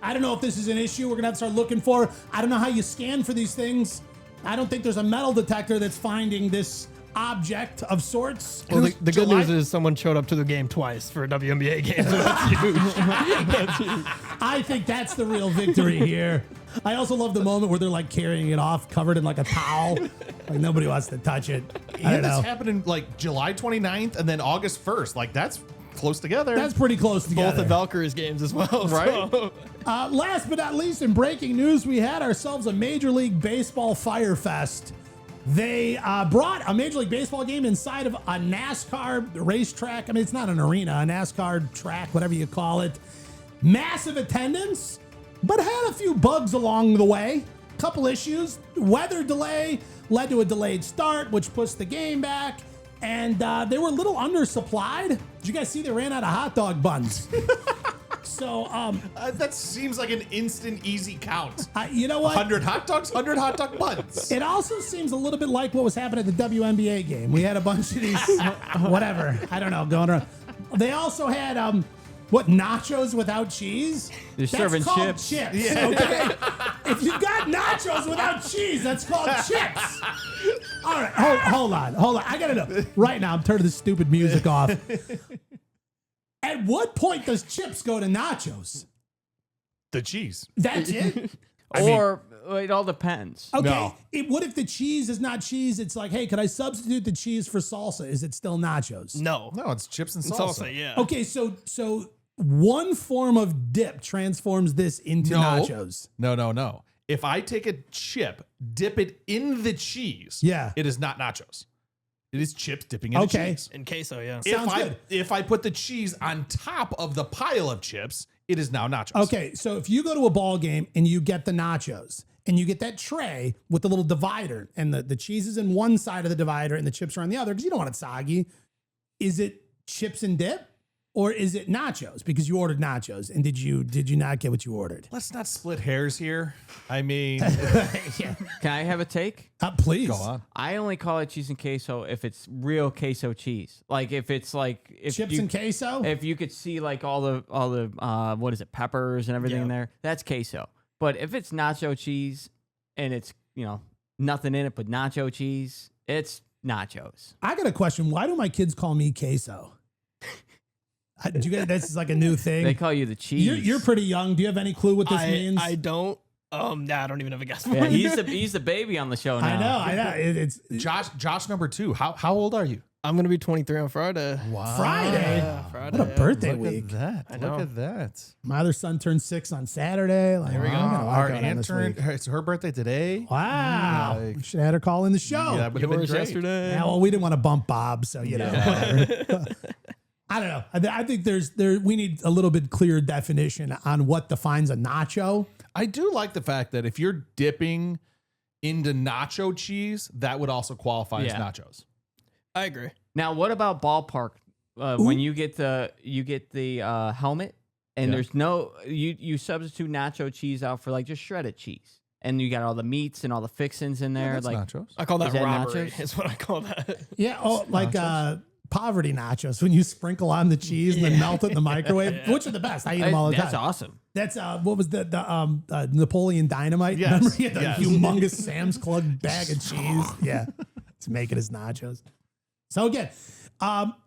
I don't know if this is an issue we're going to have to start looking for. I don't know how you scan for these things. I don't think there's a metal detector that's finding this object of sorts. Well, the good news is someone showed up to the game twice for a WNBA game, so that's huge. That's huge. I think that's the real victory here. I also love the moment where they're like carrying it off, covered in like a towel. Like nobody wants to touch it. I don't know. This happened in like July 29th and then August 1st. Like that's close together. That's pretty close together. Both the Valkyries games as well, Right? So. Last but not least, in breaking news, we had ourselves a Major League Baseball Fire Fest. They brought a Major League Baseball game inside of a NASCAR racetrack. I mean, it's not an arena, a NASCAR track, whatever you call it. Massive attendance, but had a few bugs along the way. Couple issues. Weather delay led to a delayed start, which pushed the game back. And they were a little undersupplied. Did you guys see they ran out of hot dog buns? So that seems like an instant easy count. you know what? 100 hot dogs, 100 hot dog buns. It also seems a little bit like what was happening at the WNBA game. We had a bunch of these, whatever, I don't know, going around. They also had, nachos without cheese? They're That's serving called chips. Yeah. Okay? If you've got nachos without cheese, that's called chips. All right, hold on. I got to know. Right now, I'm turning this stupid music off. At what point does chips go to nachos? The cheese. That's it? It all depends. Okay. No. What if the cheese is not cheese? It's like, hey, could I substitute the cheese for salsa? Is it still nachos? No. No, it's chips and It's salsa. also, yeah. Okay, so one form of dip transforms this into nachos. No. If I take a chip, dip it in the cheese, Yeah. it is not nachos. It is chips dipping into cheese. In queso, yeah. Sounds good. If I put the cheese on top of the pile of chips, it is now nachos. Okay, so if you go to a ball game and you get the nachos and you get that tray with the little divider and the cheese is in one side of the divider and the chips are on the other because you don't want it soggy, is it chips and dip? Or is it nachos? Because you ordered nachos, and did you not get what you ordered? Let's not split hairs here. I mean, Yeah. Can I have a take? Please. go on. I only call it cheese and queso if it's real queso cheese. Like if it's like if Chips you, and queso? If you could see like all the what is it, peppers and everything Yeah. in there, that's queso. But if it's nacho cheese and it's, you know, nothing in it but nacho cheese, it's nachos. I got a question. Why do my kids call me queso? Do you guys, this is like a new thing. They call you the cheese. You're pretty young. Do you have any clue what this means? I don't. Nah, I don't even have a guess. Yeah, he's the baby on the show now. I know. It's Josh number 2. How old are you? I'm gonna be 23 on Friday. Wow. Friday. Yeah, Friday. What a birthday Look week. at that. I know. Look at that. My other son turned 6 on Saturday. Like, There we go. I'm gonna Our work on aunt this turned, week. it's her birthday today. Wow. Like- We should have had her call in the show. Yeah, that would have been Yours great. yesterday. Yeah, well, we didn't want to bump Bob, so you know. whatever. I don't know. I think we need a little bit clearer definition on what defines a nacho. I do like the fact that if you're dipping into nacho cheese, that would also qualify as Yeah. nachos. I agree. Now, what about ballpark? When you get the helmet and Yeah. there's no you substitute nacho cheese out for like just shredded cheese, and you got all the meats and all the fixins in there. That's like nachos. I call that, Is that robbery. nachos? Is what I call that. Yeah. Oh, like poverty nachos when you sprinkle on the cheese and then melt it in the microwave, which are the best. I eat them all the That's time. awesome. That's what was the Napoleon Dynamite? Yes, Remember he had the yes. humongous Sam's Club bag of cheese. Yeah, to make it as nachos. So again,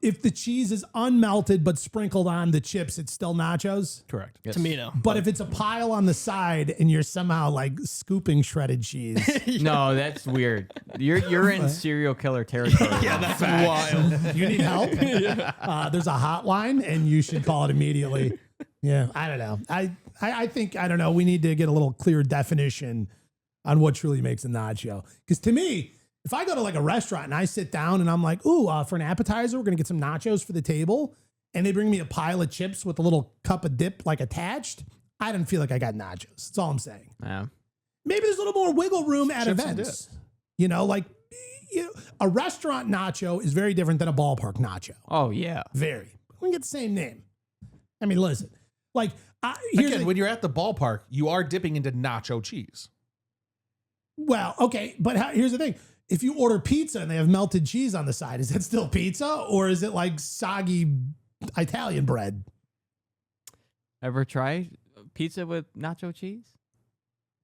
if the cheese is unmelted but sprinkled on the chips, it's still nachos. Correct. Yes. To me, no. But if it's a pile on the side and you're somehow like scooping shredded cheese, No, that's weird. You're in serial killer territory. Yeah, that's wild. you need help. There's a hotline and you should call it immediately. Yeah, I don't know. I think I don't know. We need to get a little clearer definition on what truly makes a nacho. Because to me, if I go to like a restaurant and I sit down and I'm like, ooh, for an appetizer, we're gonna get some nachos for the table, and they bring me a pile of chips with a little cup of dip like attached, I don't feel like I got nachos. That's all I'm saying. Yeah. Maybe there's a little more wiggle room at Chips and events. You know, like a restaurant nacho is very different than a ballpark nacho. Oh yeah. Very. We can get the same name. I mean, listen, like here's Again, the- when you're at the ballpark, you are dipping into nacho cheese. well, okay, but here's the thing. If you order pizza and they have melted cheese on the side, is that still pizza or is it like soggy Italian bread? Ever try pizza with nacho cheese?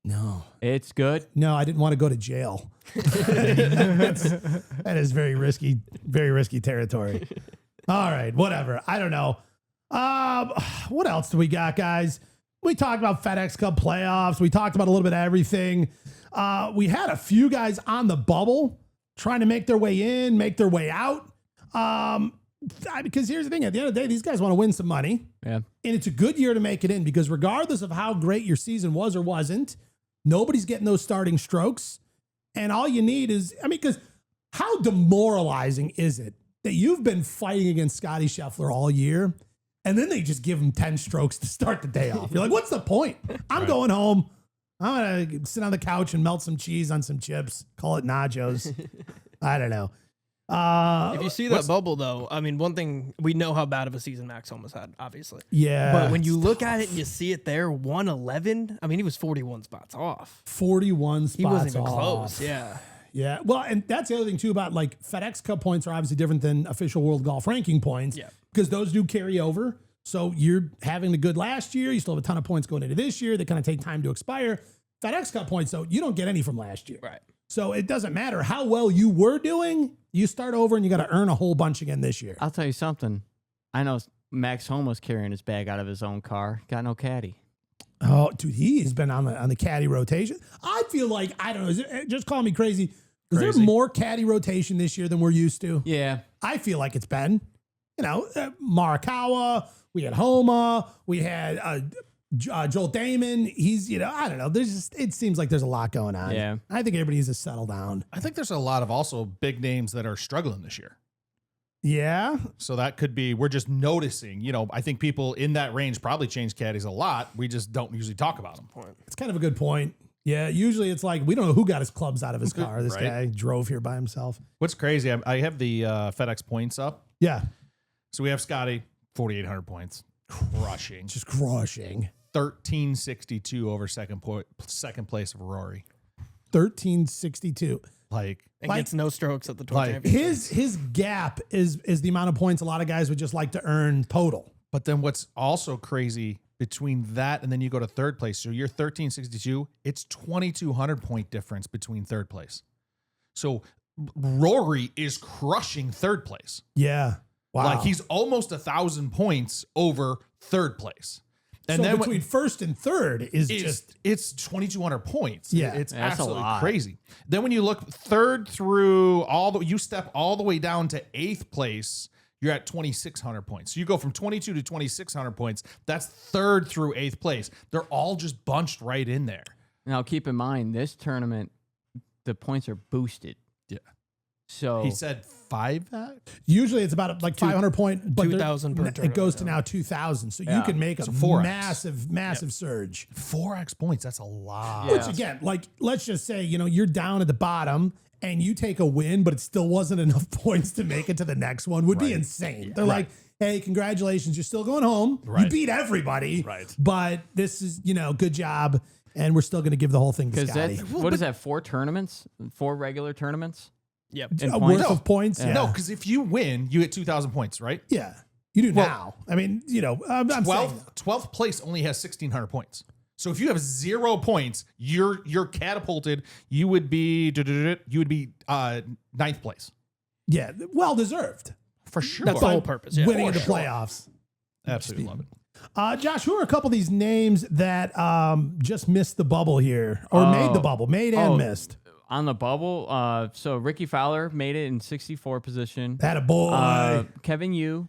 No. It's good. No, I didn't want to go to jail. That is very risky territory. All right, whatever. I don't know. What else do we got, guys? We talked about FedEx Cup playoffs. We talked about a little bit of everything. We had a few guys on the bubble trying to make their way in, make their way out. Because here's the thing, at the end of the day, these guys want to win some money. Yeah. And it's a good year to make it in because regardless of how great your season was or wasn't, nobody's getting those starting strokes. And all you need is, I mean, because how demoralizing is it that you've been fighting against Scottie Scheffler all year and then they just give him 10 strokes to start the day off? You're like, what's the point? I'm going home. I'm going to sit on the couch and melt some cheese on some chips. Call it nachos. I don't know. If you see that bubble, though, I mean, one thing, we know how bad of a season Max almost had, obviously. Yeah. But when you look at it and you see it there, 111, I mean, he was 41 spots off. 41 spots He wasn't even off. close. Yeah. Yeah. Well, and that's the other thing, too, about like FedEx Cup points are obviously different than official World Golf Ranking points. Yeah. Because those do carry over. So you're having the good last year. You still have a ton of points going into this year. They kind of take time to expire. FedEx Cup points, though, you don't get any from last year. Right. So it doesn't matter how well you were doing. You start over and you got to earn a whole bunch again this year. I'll tell you something. I know Max Home was carrying his bag out of his own car. Got no caddy. Oh, dude, he's been on the caddy rotation. I feel like, I don't know, just call me crazy. Is there Crazy. more caddy rotation this year than we're used to? Yeah. I feel like it's been, Morikawa, we had Homa, we had Joel Damon. He's, I don't know. It seems like there's a lot going on. Yeah. I think everybody needs to settle down. I think there's a lot of also big names that are struggling this year. Yeah. So that could be, we're just noticing, I think people in that range probably change caddies a lot. We just don't usually talk about them. It's kind of a good point. Yeah. Usually it's like, we don't know who got his clubs out of his car. This Right. guy drove here by himself. What's crazy, I have the FedEx points up. Yeah. So we have Scottie, 4,800 points. Crushing. Just crushing. 1362 over second place of Rory. 1362. Like, And gets no strokes at the tour championship. His gap is the amount of points a lot of guys would just like to earn total. but then what's also crazy between that and then you go to third place, so you're 1362, it's 2,200 point difference between third place. So Rory is crushing third place. Yeah. Wow. Like he's almost 1,000 points over third place. And so then between first and third is just it's 2,200 points. Yeah. It's That's a absolutely lot. crazy. Then when you look third through you step all the way down to eighth place, you're at 2,600 points. So you go from 22 to 2,600 points. That's third through eighth place. They're all just bunched right in there. Now, keep in mind, this tournament, the points are boosted. Yeah. So He said 5 that? usually it's about like 500 point, but 2,000 per it tournament goes to now. now 2,000. So you Yeah. can make a So 4x. massive surge. 4x points. That's a lot. Yeah. Which again, like let's just say, you're down at the bottom and you take a win, but it still wasn't enough points to make it to the next one would be insane. They're like, hey, congratulations, you're still going home. You Right. beat everybody. Right. But this is, good job. And we're still going to give the whole thing to because Scottie. that's what is that? 4 tournaments, 4 regular tournaments. Yep. in A points? worth of points. Yeah. No, because if you win, you get 2,000 points, right? Yeah. You do Well, now. I mean, I'm saying 12th place only has 1,600 points. So if you have 0 points, you're catapulted. You would be ninth place yeah, well deserved. for sure. That's the whole purpose. Yeah. Winning in the sure. playoffs. Absolutely love it. Josh, who are a couple of these names that just missed the bubble here or made the bubble, made and missed? On the bubble, so Ricky Fowler made it in 64 position. That a boy. Kevin Yu,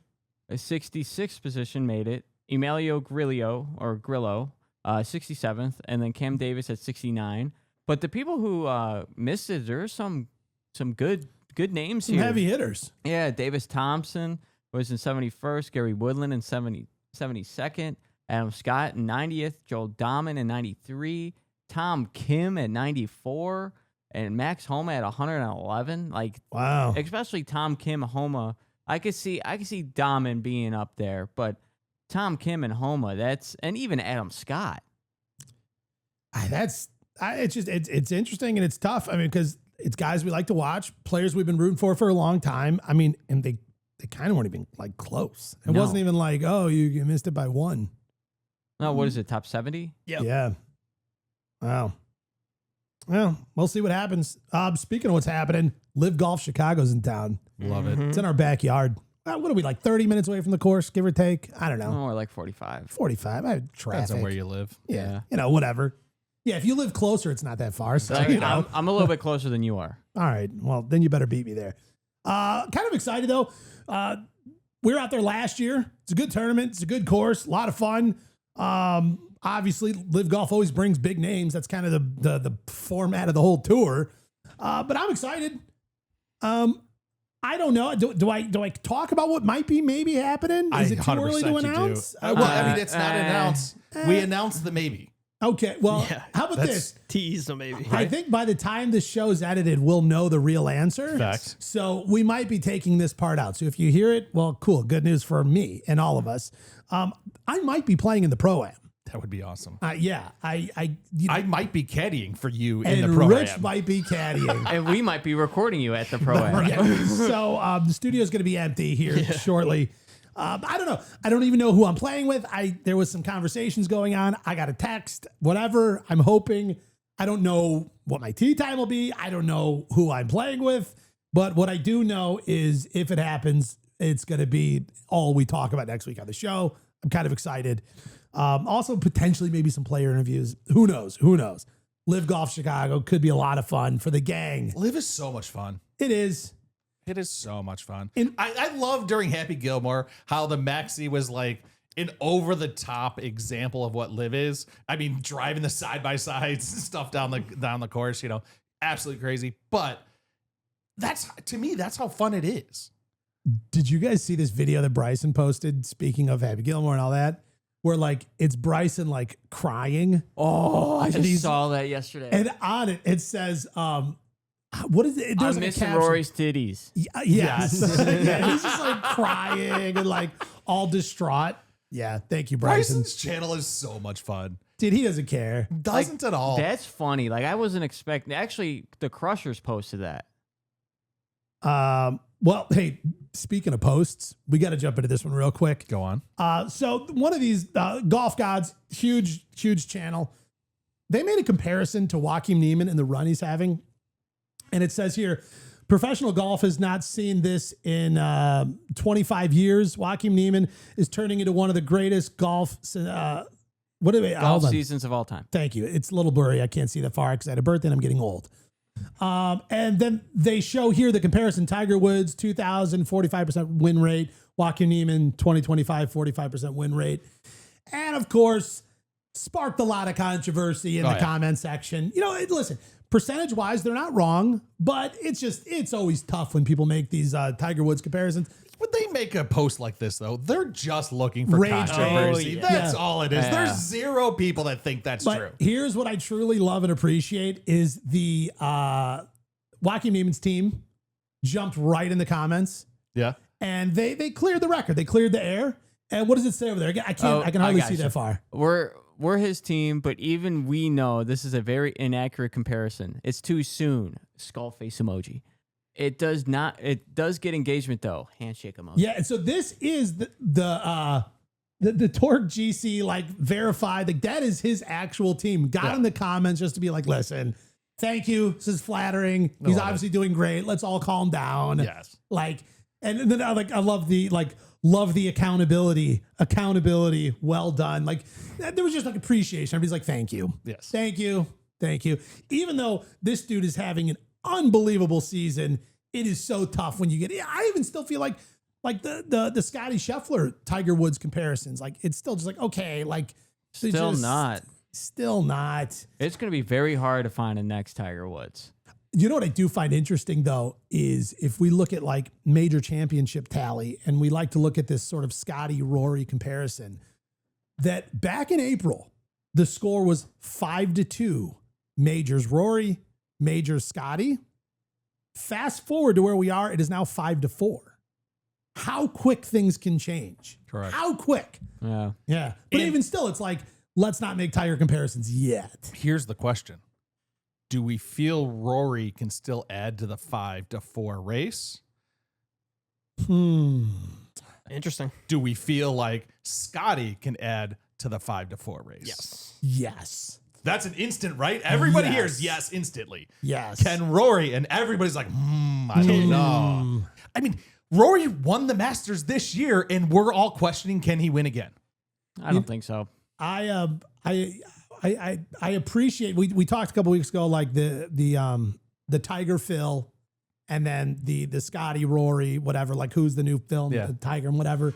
a 66 position, made it. Emilio Grillo, 67th, and then Cam Davis at 69. But the people who missed it, there are some good names Some here. heavy hitters. Yeah, Davis Thompson was in 71st, Gary Woodland in 72nd, Adam Scott in 90th, Joel Dahman in 93, Tom Kim at 94, and Max Homa at 111. Like, Wow. especially Tom Kim, Homa. I could see Dahman being up there, but Tom Kim and Homa, and even Adam Scott. It's interesting and it's tough. I mean, because it's guys we like to watch, players we've been rooting for a long time. I mean, and they kind of weren't even like close. It No. wasn't even like, oh, you missed it by 1. No, what is it, top 70? Yep. Yeah. Wow. Well, we'll see what happens. Speaking of what's happening, Live Golf Chicago's in town. Love it. It's in our backyard. What are we, like 30 minutes away from the course, give or take? I don't know. Oh, or like 45. 45. I have traffic. Depends on where you live. Yeah. Whatever. Yeah, if you live closer, it's not that far. So, I'm a little bit closer than you are. All right. Well, then you better beat me there. Kind of excited, though. We were out there last year. It's a good tournament. It's a good course. A lot of fun. Obviously, Live Golf always brings big names. That's kind of the format of the whole tour. But I'm excited. I don't know. Do I talk about what might be maybe happening? Is it too early to 100% announce? you do. Well, I mean, it's not announced. We announced the maybe. Okay. Well, Yeah, how about this? Tease, so maybe. I think by the time this show's edited, we'll know the real answer. Fact. So we might be taking this part out. So if you hear it, well, cool. Good news for me and all of us. I might be playing in the Pro-Am. That would be awesome. Yeah. I might be caddying for you in and the program. Rich might be caddying. And we might be recording you at the Pro-Am. Yeah. So the studio's going to be empty here shortly. I don't know. I don't even know who I'm playing with. There was some conversations going on. I got a text, whatever. I'm hoping. I don't know what my tee time will be. I don't know who I'm playing with. But what I do know is if it happens, it's going to be all we talk about next week on the show. I'm kind of excited. Also, potentially maybe some player interviews. Who knows? Live Golf Chicago could be a lot of fun for the gang. Live is so much fun. It is. It is so much fun. And- I love during Happy Gilmore how the Maxi was like an over-the-top example of what Live is. I mean, driving the side-by-sides stuff down the course, absolutely crazy. But to me, that's how fun it is. Did you guys see this video that Bryson posted, speaking of Happy Gilmore and all that, where like it's Bryson like crying? Oh, I And just he's- saw that yesterday. And on it, it says, what is it? There's I'm like a missing caption. Rory's titties. Yes. Yeah, he's just like crying and like all distraught. Yeah, thank you, Bryson. Bryson's channel is so much fun. Dude, he doesn't care. Doesn't at all. That's funny. Like, I wasn't expecting. Actually, the Crushers posted that. Well, hey, speaking of posts, we got to jump into this one real quick. Go on. So one of these golf gods, huge channel, they made a comparison to Joaquin Niemann and the run he's having. And it says here, professional golf has not seen this in 25 years. Joaquin Niemann is turning into one of the greatest golf Golf seasons of all time. Thank you. It's a little blurry. I can't see that far because I had a birthday and I'm getting old. And then they show here the comparison. Tiger Woods, 2000, 45% win rate. Joaquin Niemann, 2025, 45% win rate. And of course, sparked a lot of controversy in the comment section. You know, listen, percentage wise, they're not wrong, but it's always tough when people make these Tiger Woods comparisons. When they make a post like this, though, they're just looking for Rage. controversy. Oh, yeah. That's all it is. Yeah. There's zero people that think that's But true. here's what I truly love and appreciate is the Joaquin Niemann's team jumped right in the comments Yeah. and they cleared the record. They cleared the air. And what does it say over there? I can hardly see that far. We're his team, but even we know this is a very inaccurate comparison. It's too soon. Skull face emoji. It does not. It does get engagement though. Handshake emoji. Yeah, and so this is the Torque GC like verified. Like that is his actual team. Got in the comments just to be like, listen, thank you. This is flattering. He's obviously doing great. Let's all calm down. Yes. Like, and then I love the accountability. Accountability. Well done. Like there was just like appreciation. Everybody's like, thank you. Yes. Thank you. Thank you. Even though this dude is having an unbelievable season, it is so tough when you get. I even still feel like the Scottie Scheffler Tiger Woods comparisons. Like it's still just like okay, like Still not. It's going to be very hard to find a next Tiger Woods. You know what I do find interesting though is if we look at like major championship tally and we like to look at this sort of Scottie Rory comparison, that back in April the score was 5-2 majors Rory, majors Scottie. Fast forward to where we are, it is now 5-4. How quick things can change. Correct. How quick. Yeah. Yeah. But even still, it's like, let's not make Tiger comparisons yet. Here's the question. Do we feel Rory can still add to the 5-4 race? Interesting. Do we feel like Scottie can add to the 5-4 race? Yes. Yes. That's an instant, right? Everybody Yes. hears yes instantly. Yes. Can Rory, and everybody's like, I don't know. I mean, Rory won the Masters this year, and we're all questioning, can he win again? I don't think so. I appreciate we talked a couple weeks ago like the Tiger Phil and then the Scottie Rory whatever, like who's the new Phil, the Tiger and whatever.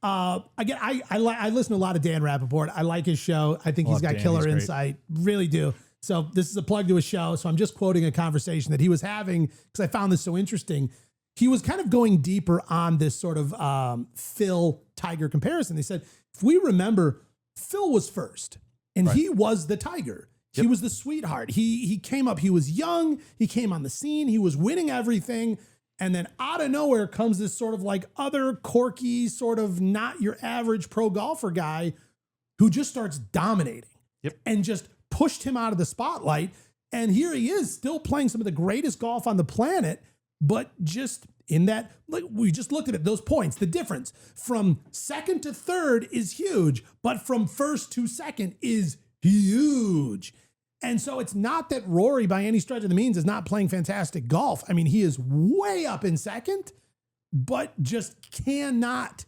Again, I listen to a lot of Dan Rappaport. I like his show. I think he's got killer insight. Really do. So this is a plug to his show. So I'm just quoting a conversation that he was having because I found this so interesting. He was kind of going deeper on this sort of Phil Tiger comparison. They said, if we remember, Phil was first and he was the Tiger. He was the sweetheart. He came up, he was young, he came on the scene, he was winning everything. And then out of nowhere comes this sort of like other quirky, sort of not your average pro golfer guy who just starts dominating and just pushed him out of the spotlight. And here he is still playing some of the greatest golf on the planet, but just in that, like we just looked at it, those points, the difference from second to third is huge, but from first to second is huge. And so it's not that Rory by any stretch of the means is not playing fantastic golf. I mean, he is way up in second, but just cannot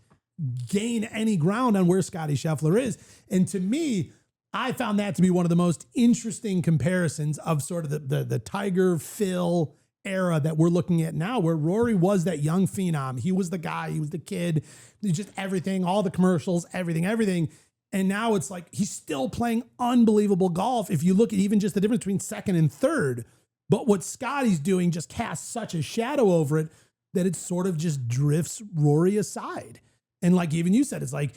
gain any ground on where Scottie Scheffler is. And to me, I found that to be one of the most interesting comparisons of sort of the Tiger Phil era that we're looking at now, where Rory was that young phenom. He was the guy, he was the kid, just everything, all the commercials, everything. And now it's like he's still playing unbelievable golf. If you look at even just the difference between second and third, but what Scottie's doing just casts such a shadow over it that it sort of just drifts Rory aside. And like even you said, it's like,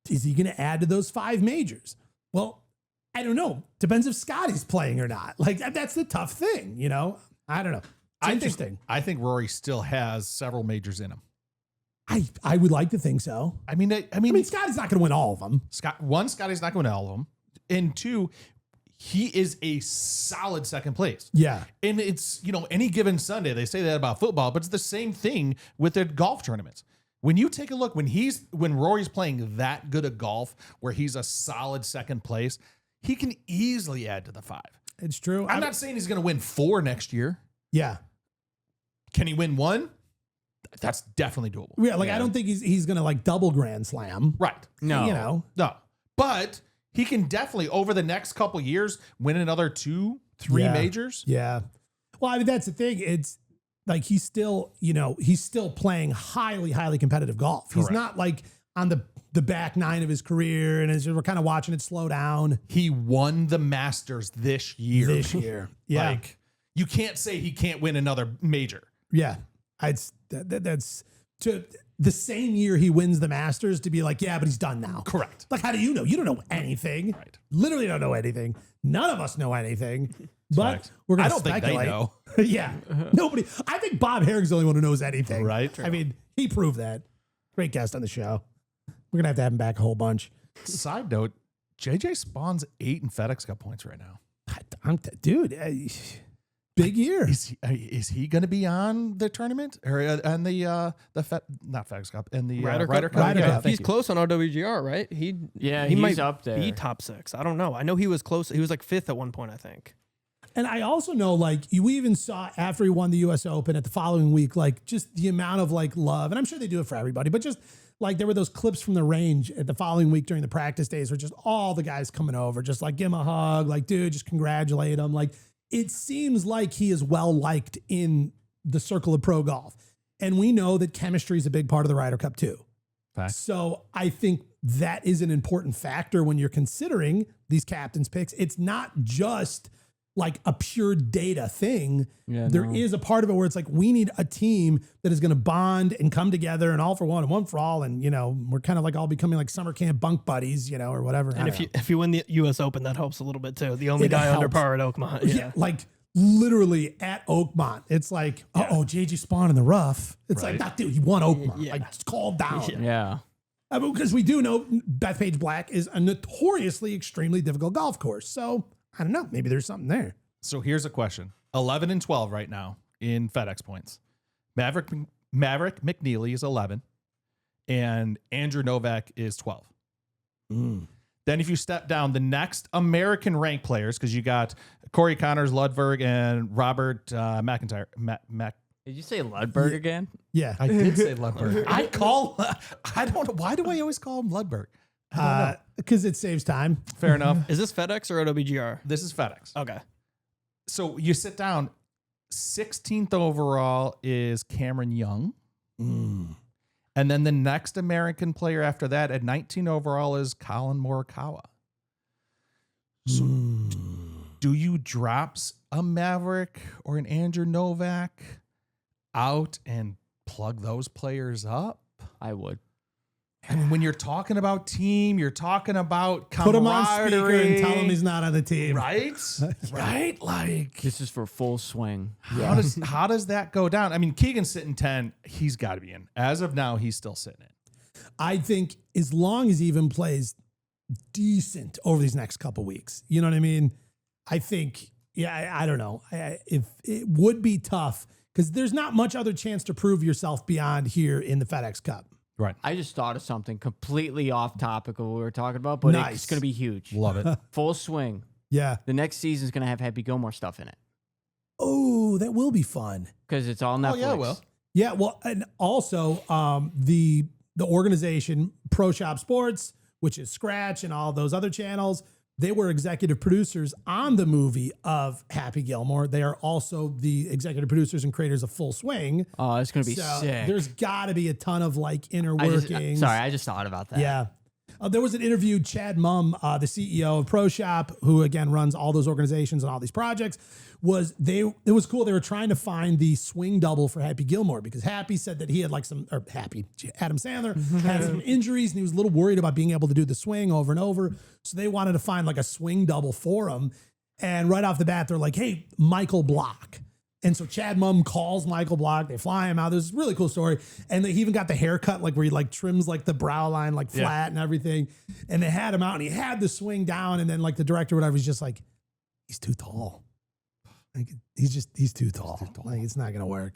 is he going to add to those 5 majors? Well, I don't know. Depends if Scottie's playing or not. Like that's the tough thing, you know? I don't know. It's interesting. I think Rory still has several majors in him. I would like to think so. I mean, Scottie's not going to win all of them. Scotty's not going to all of them, and two, he is a solid second place. Yeah. And it's, any given Sunday, they say that about football, but it's the same thing with their golf tournaments. When you take a look, when Rory's playing that good at golf, where he's a solid second place, he can easily add to the 5. It's true. I'm not saying he's going to win 4 next year. Yeah. Can he win 1? That's definitely doable. Yeah. I don't think he's going to like double grand slam. Right. No. No. But he can definitely, over the next couple years, win another 2, 3 majors. Yeah. Well, I mean, that's the thing. It's like he's still playing highly, highly competitive golf. He's Correct. not like on the back 9 of his career, and we're kind of watching it slow down. He won the Masters this year. Yeah. Like, you can't say he can't win another major. Yeah. That's to the same year he wins the Masters to be like, yeah, but he's done now. Correct. Like, how do you know? You don't know anything. Right. Literally don't know anything. None of us know anything. But facts. we're going I to don't speculate. think they know. Yeah. Nobody. I think Bob Harig's the only one who knows anything. Right. I mean, he proved that. Great guest on the show. We're going to have him back a whole bunch. Side note, JJ Spawn's 8 in FedEx Cup points right now. Dude, big year. Is he going to be on the tournament or on the not FedEx Cup and the Ryder Cup? Ryder Yeah, Cup. He's thank you. close on OWGR, right? He He's might up there. be top 6. I don't know. I know he was close. He was like 5th at one point, I think. And I also know, like, we even saw after he won the U.S. Open at the following week, like, just the amount of, like, love. And I'm sure they do it for everybody, but just, like, there were those clips from the range at the following week during the practice days where just all the guys coming over, just, like, give him a hug, like, dude, just congratulate him. Like, it seems like he is well-liked in the circle of pro golf. And we know that chemistry is a big part of the Ryder Cup, too. Facts. So I think that is an important factor when you're considering these captain's picks. It's not just like a pure data thing. Yeah, There is a part of it where it's like, we need a team that is going to bond and come together and all for one and one for all. And, we're kind of like all becoming like summer camp bunk buddies, or whatever. And if you win the U.S. Open, that helps a little bit too. The only It guy under helps. par at Oakmont. Yeah. Like literally at Oakmont, it's like, JJ Spawn in the rough. It's Right. like, that dude, he won Oakmont. Yeah. Like, just calm down. Yeah. Because we do know Bethpage Black is a notoriously extremely difficult golf course. So I don't know. Maybe there's something there. So here's a question: 11 and 12 right now in FedEx points. Maverick McNeely is 11, and Andrew Novak is 12. Then if you step down, the next American ranked players, because you got Corey Connors, Ludwig, and Robert McIntyre. Did you say Ludberg again? Yeah. I did say Ludwig. I don't know. Why do I always call him Ludwig? Because it saves time. Fair enough. Is this FedEx or OWGR? This is FedEx. Okay. So you sit down, 16th overall is Cameron Young. And then the next American player after that at 19 overall is Colin Morikawa. So do you drop a Maverick or an Andrew Novak out and plug those players up? I would. I mean, when you're talking about team, you're talking about Put him on speaker and camaraderie, tell him he's not on the team. right? Right? Like, This is for full swing. how does that go down? I mean, Keegan's sitting 10. He's got to be in. As of now, he's still sitting in. I think as long as he even plays decent over these next couple weeks, you know what I mean? I think, I don't know. If it would be tough because there's not much other chance to prove yourself beyond here in the FedEx Cup. Right. I just thought of something completely off topic of what we were talking about, but Nice. it's going to be huge. Love it. Full swing. Yeah. The next season is going to have Happy Gilmore stuff in it Oh, that will be fun. because it's all Netflix. yeah, it will. Yeah, well, and also the organization Pro Shop Sports, which is Scratch and all those other channels, they were executive producers on the movie of Happy Gilmore. They are also the executive producers and creators of Full Swing. Oh, it's going to be So sick. there's got to be a ton of like inner I workings. just thought about that. Yeah. There was an interview, Chad Mumm, the CEO of Pro Shop, who again runs all those organizations and all these projects, it was cool. They were trying to find the swing double for Happy Gilmore because Happy said that he had like Adam Sandler had some injuries and he was a little worried about being able to do the swing over and over. So they wanted to find like a swing double for him. And right off the bat, they're like, hey, Michael Block. And so Chad Mumm calls Michael Block. They fly him out. There's a really cool story. And he even got the haircut, like where he like trims like the brow line, like flat and everything. And they had him out and he had the swing down. And then like the director or whatever, he's just like, he's too tall. Like he's too tall. Like it's not going to work.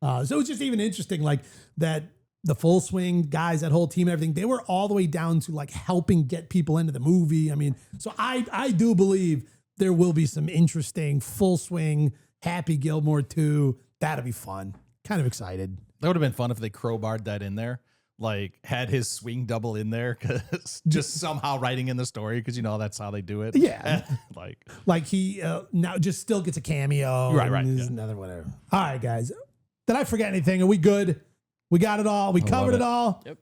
So it's just even interesting like that the full swing guys, that whole team, everything, they were all the way down to like helping get people into the movie. I mean, so I do believe there will be some interesting full swing Happy Gilmore 2. That'll be fun. Kind of excited. That would have been fun if they crowbarred that in there, like had his swing double in there, because just somehow writing in the story, because that's how they do it. Yeah, like he now just still gets a cameo. Right. Another whatever. All right, guys. Did I forget anything? Are we good? We got it all. We covered it all. Yep.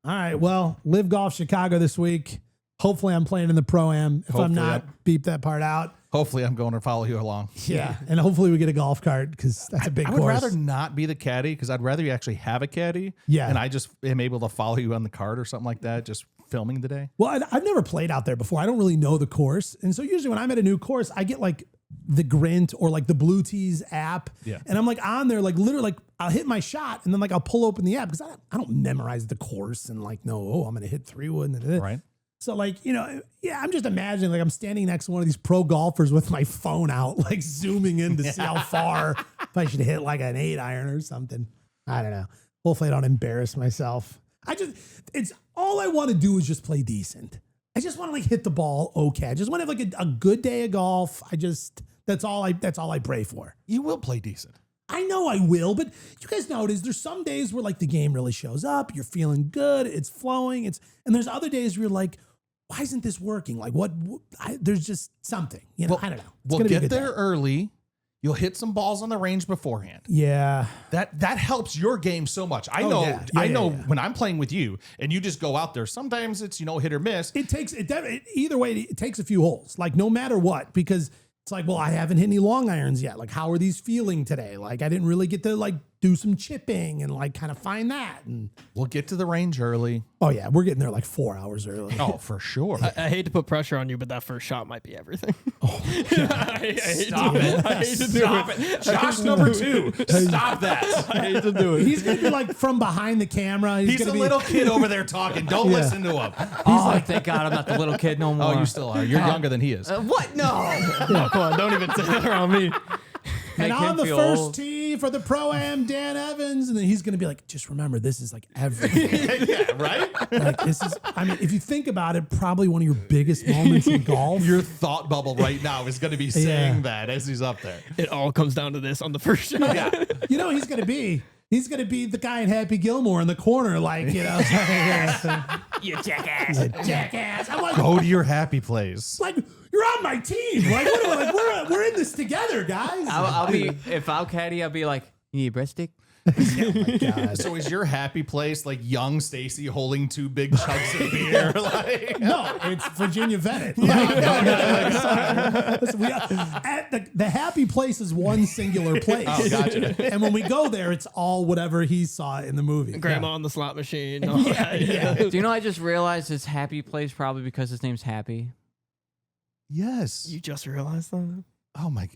All right. Well, Live Golf Chicago this week. Hopefully, I'm playing in the Pro-Am. If I'm not, beep that part out. Hopefully, I'm going to follow you along. Yeah, and hopefully we get a golf cart because that's a big course. I would rather not be the caddy, because I'd rather you actually have a caddy. Yeah. And I just am able to follow you on the cart or something like that, just filming the day. Well, I've never played out there before. I don't really know the course. And so usually when I'm at a new course, I get like the Grint or like the Blue Tees app. Yeah. And I'm like on there, like literally like I'll hit my shot and then like I'll pull open the app because I don't memorize the course and like, I'm going to hit 3 wood. Right. So like, I'm just imagining like I'm standing next to one of these pro golfers with my phone out, like zooming in to see how far if I should hit like an 8-iron or something. I don't know. Hopefully I don't embarrass myself. It's all I want to do is just play decent. I just want to like hit the ball okay. I just want to have like a good day of golf. That's all I pray for. You will play decent. I know I will, but you guys know it is. There's some days where like the game really shows up. You're feeling good. It's flowing. And there's other days where you're like, why isn't this working? Like there's just something, I don't know. We'll get there early. You'll hit some balls on the range beforehand. Yeah. That helps your game so much. I know when I'm playing with you and you just go out there, sometimes it's, hit or miss. Either way, it takes a few holes, like no matter what, because it's like, well, I haven't hit any long irons yet. Like, how are these feeling today? Like, I didn't really get to like do some chipping and like kind of find that. And we'll get to the range early. Oh yeah, we're getting there like 4 hours early. Oh, for sure. I hate to put pressure on you, but that first shot might be everything. Oh, I hate to do it. Josh number 2. Stop that. I hate to do it. He's gonna be like from behind the camera. He's a little kid over there talking. Don't listen to him. He's like, thank God I'm not the little kid no more. Oh, you still are. You're younger than he is. What? No. No, come on, don't even say that around me. And Make on him the feel first old. tee for the Pro-Am, Dan Evans, and then he's going to be like, just remember, this is like everything. Yeah, right? Like this is, if you think about it, probably one of your biggest moments in golf. Your thought bubble right now is going to be saying that as he's up there. It all comes down to this on the first shot. Yeah. You know, he's going to be the guy in Happy Gilmore in the corner, like, You jackass. jackass. I'm like, Go to your happy place. like, you're on my team. Like, we're in this together, guys. I'll be, if I'll caddy, I'll be like, you need a breaststick? Oh my God. So is your happy place like young Stacy holding 2 big chugs of beer? Like, No, it's Virginia Bennett. Listen, at the happy place is one singular place. Oh, gotcha. And when we go there, it's all whatever he saw in the movie. Grandma on the slot machine. Yeah. Do you know I just realized his happy place probably because his name's Happy? yes. You just realized that? Oh my.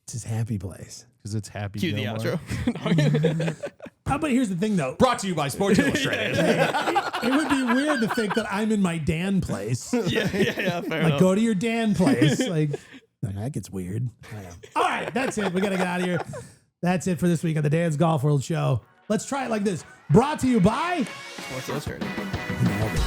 It's his happy place. Because it's happy. Cue the Gilmore. outro. But here's the thing, though. Brought to you by Sports Illustrated. It would be weird to think that I'm in my Dan place. yeah, fair Like, enough. go to your Dan place. Like, that gets weird. I know. All right, that's it. We got to get out of here. That's it for this week on the Dan's Golf World Show. Let's try it like this. Brought to you by... Sports Illustrated. Nailed it.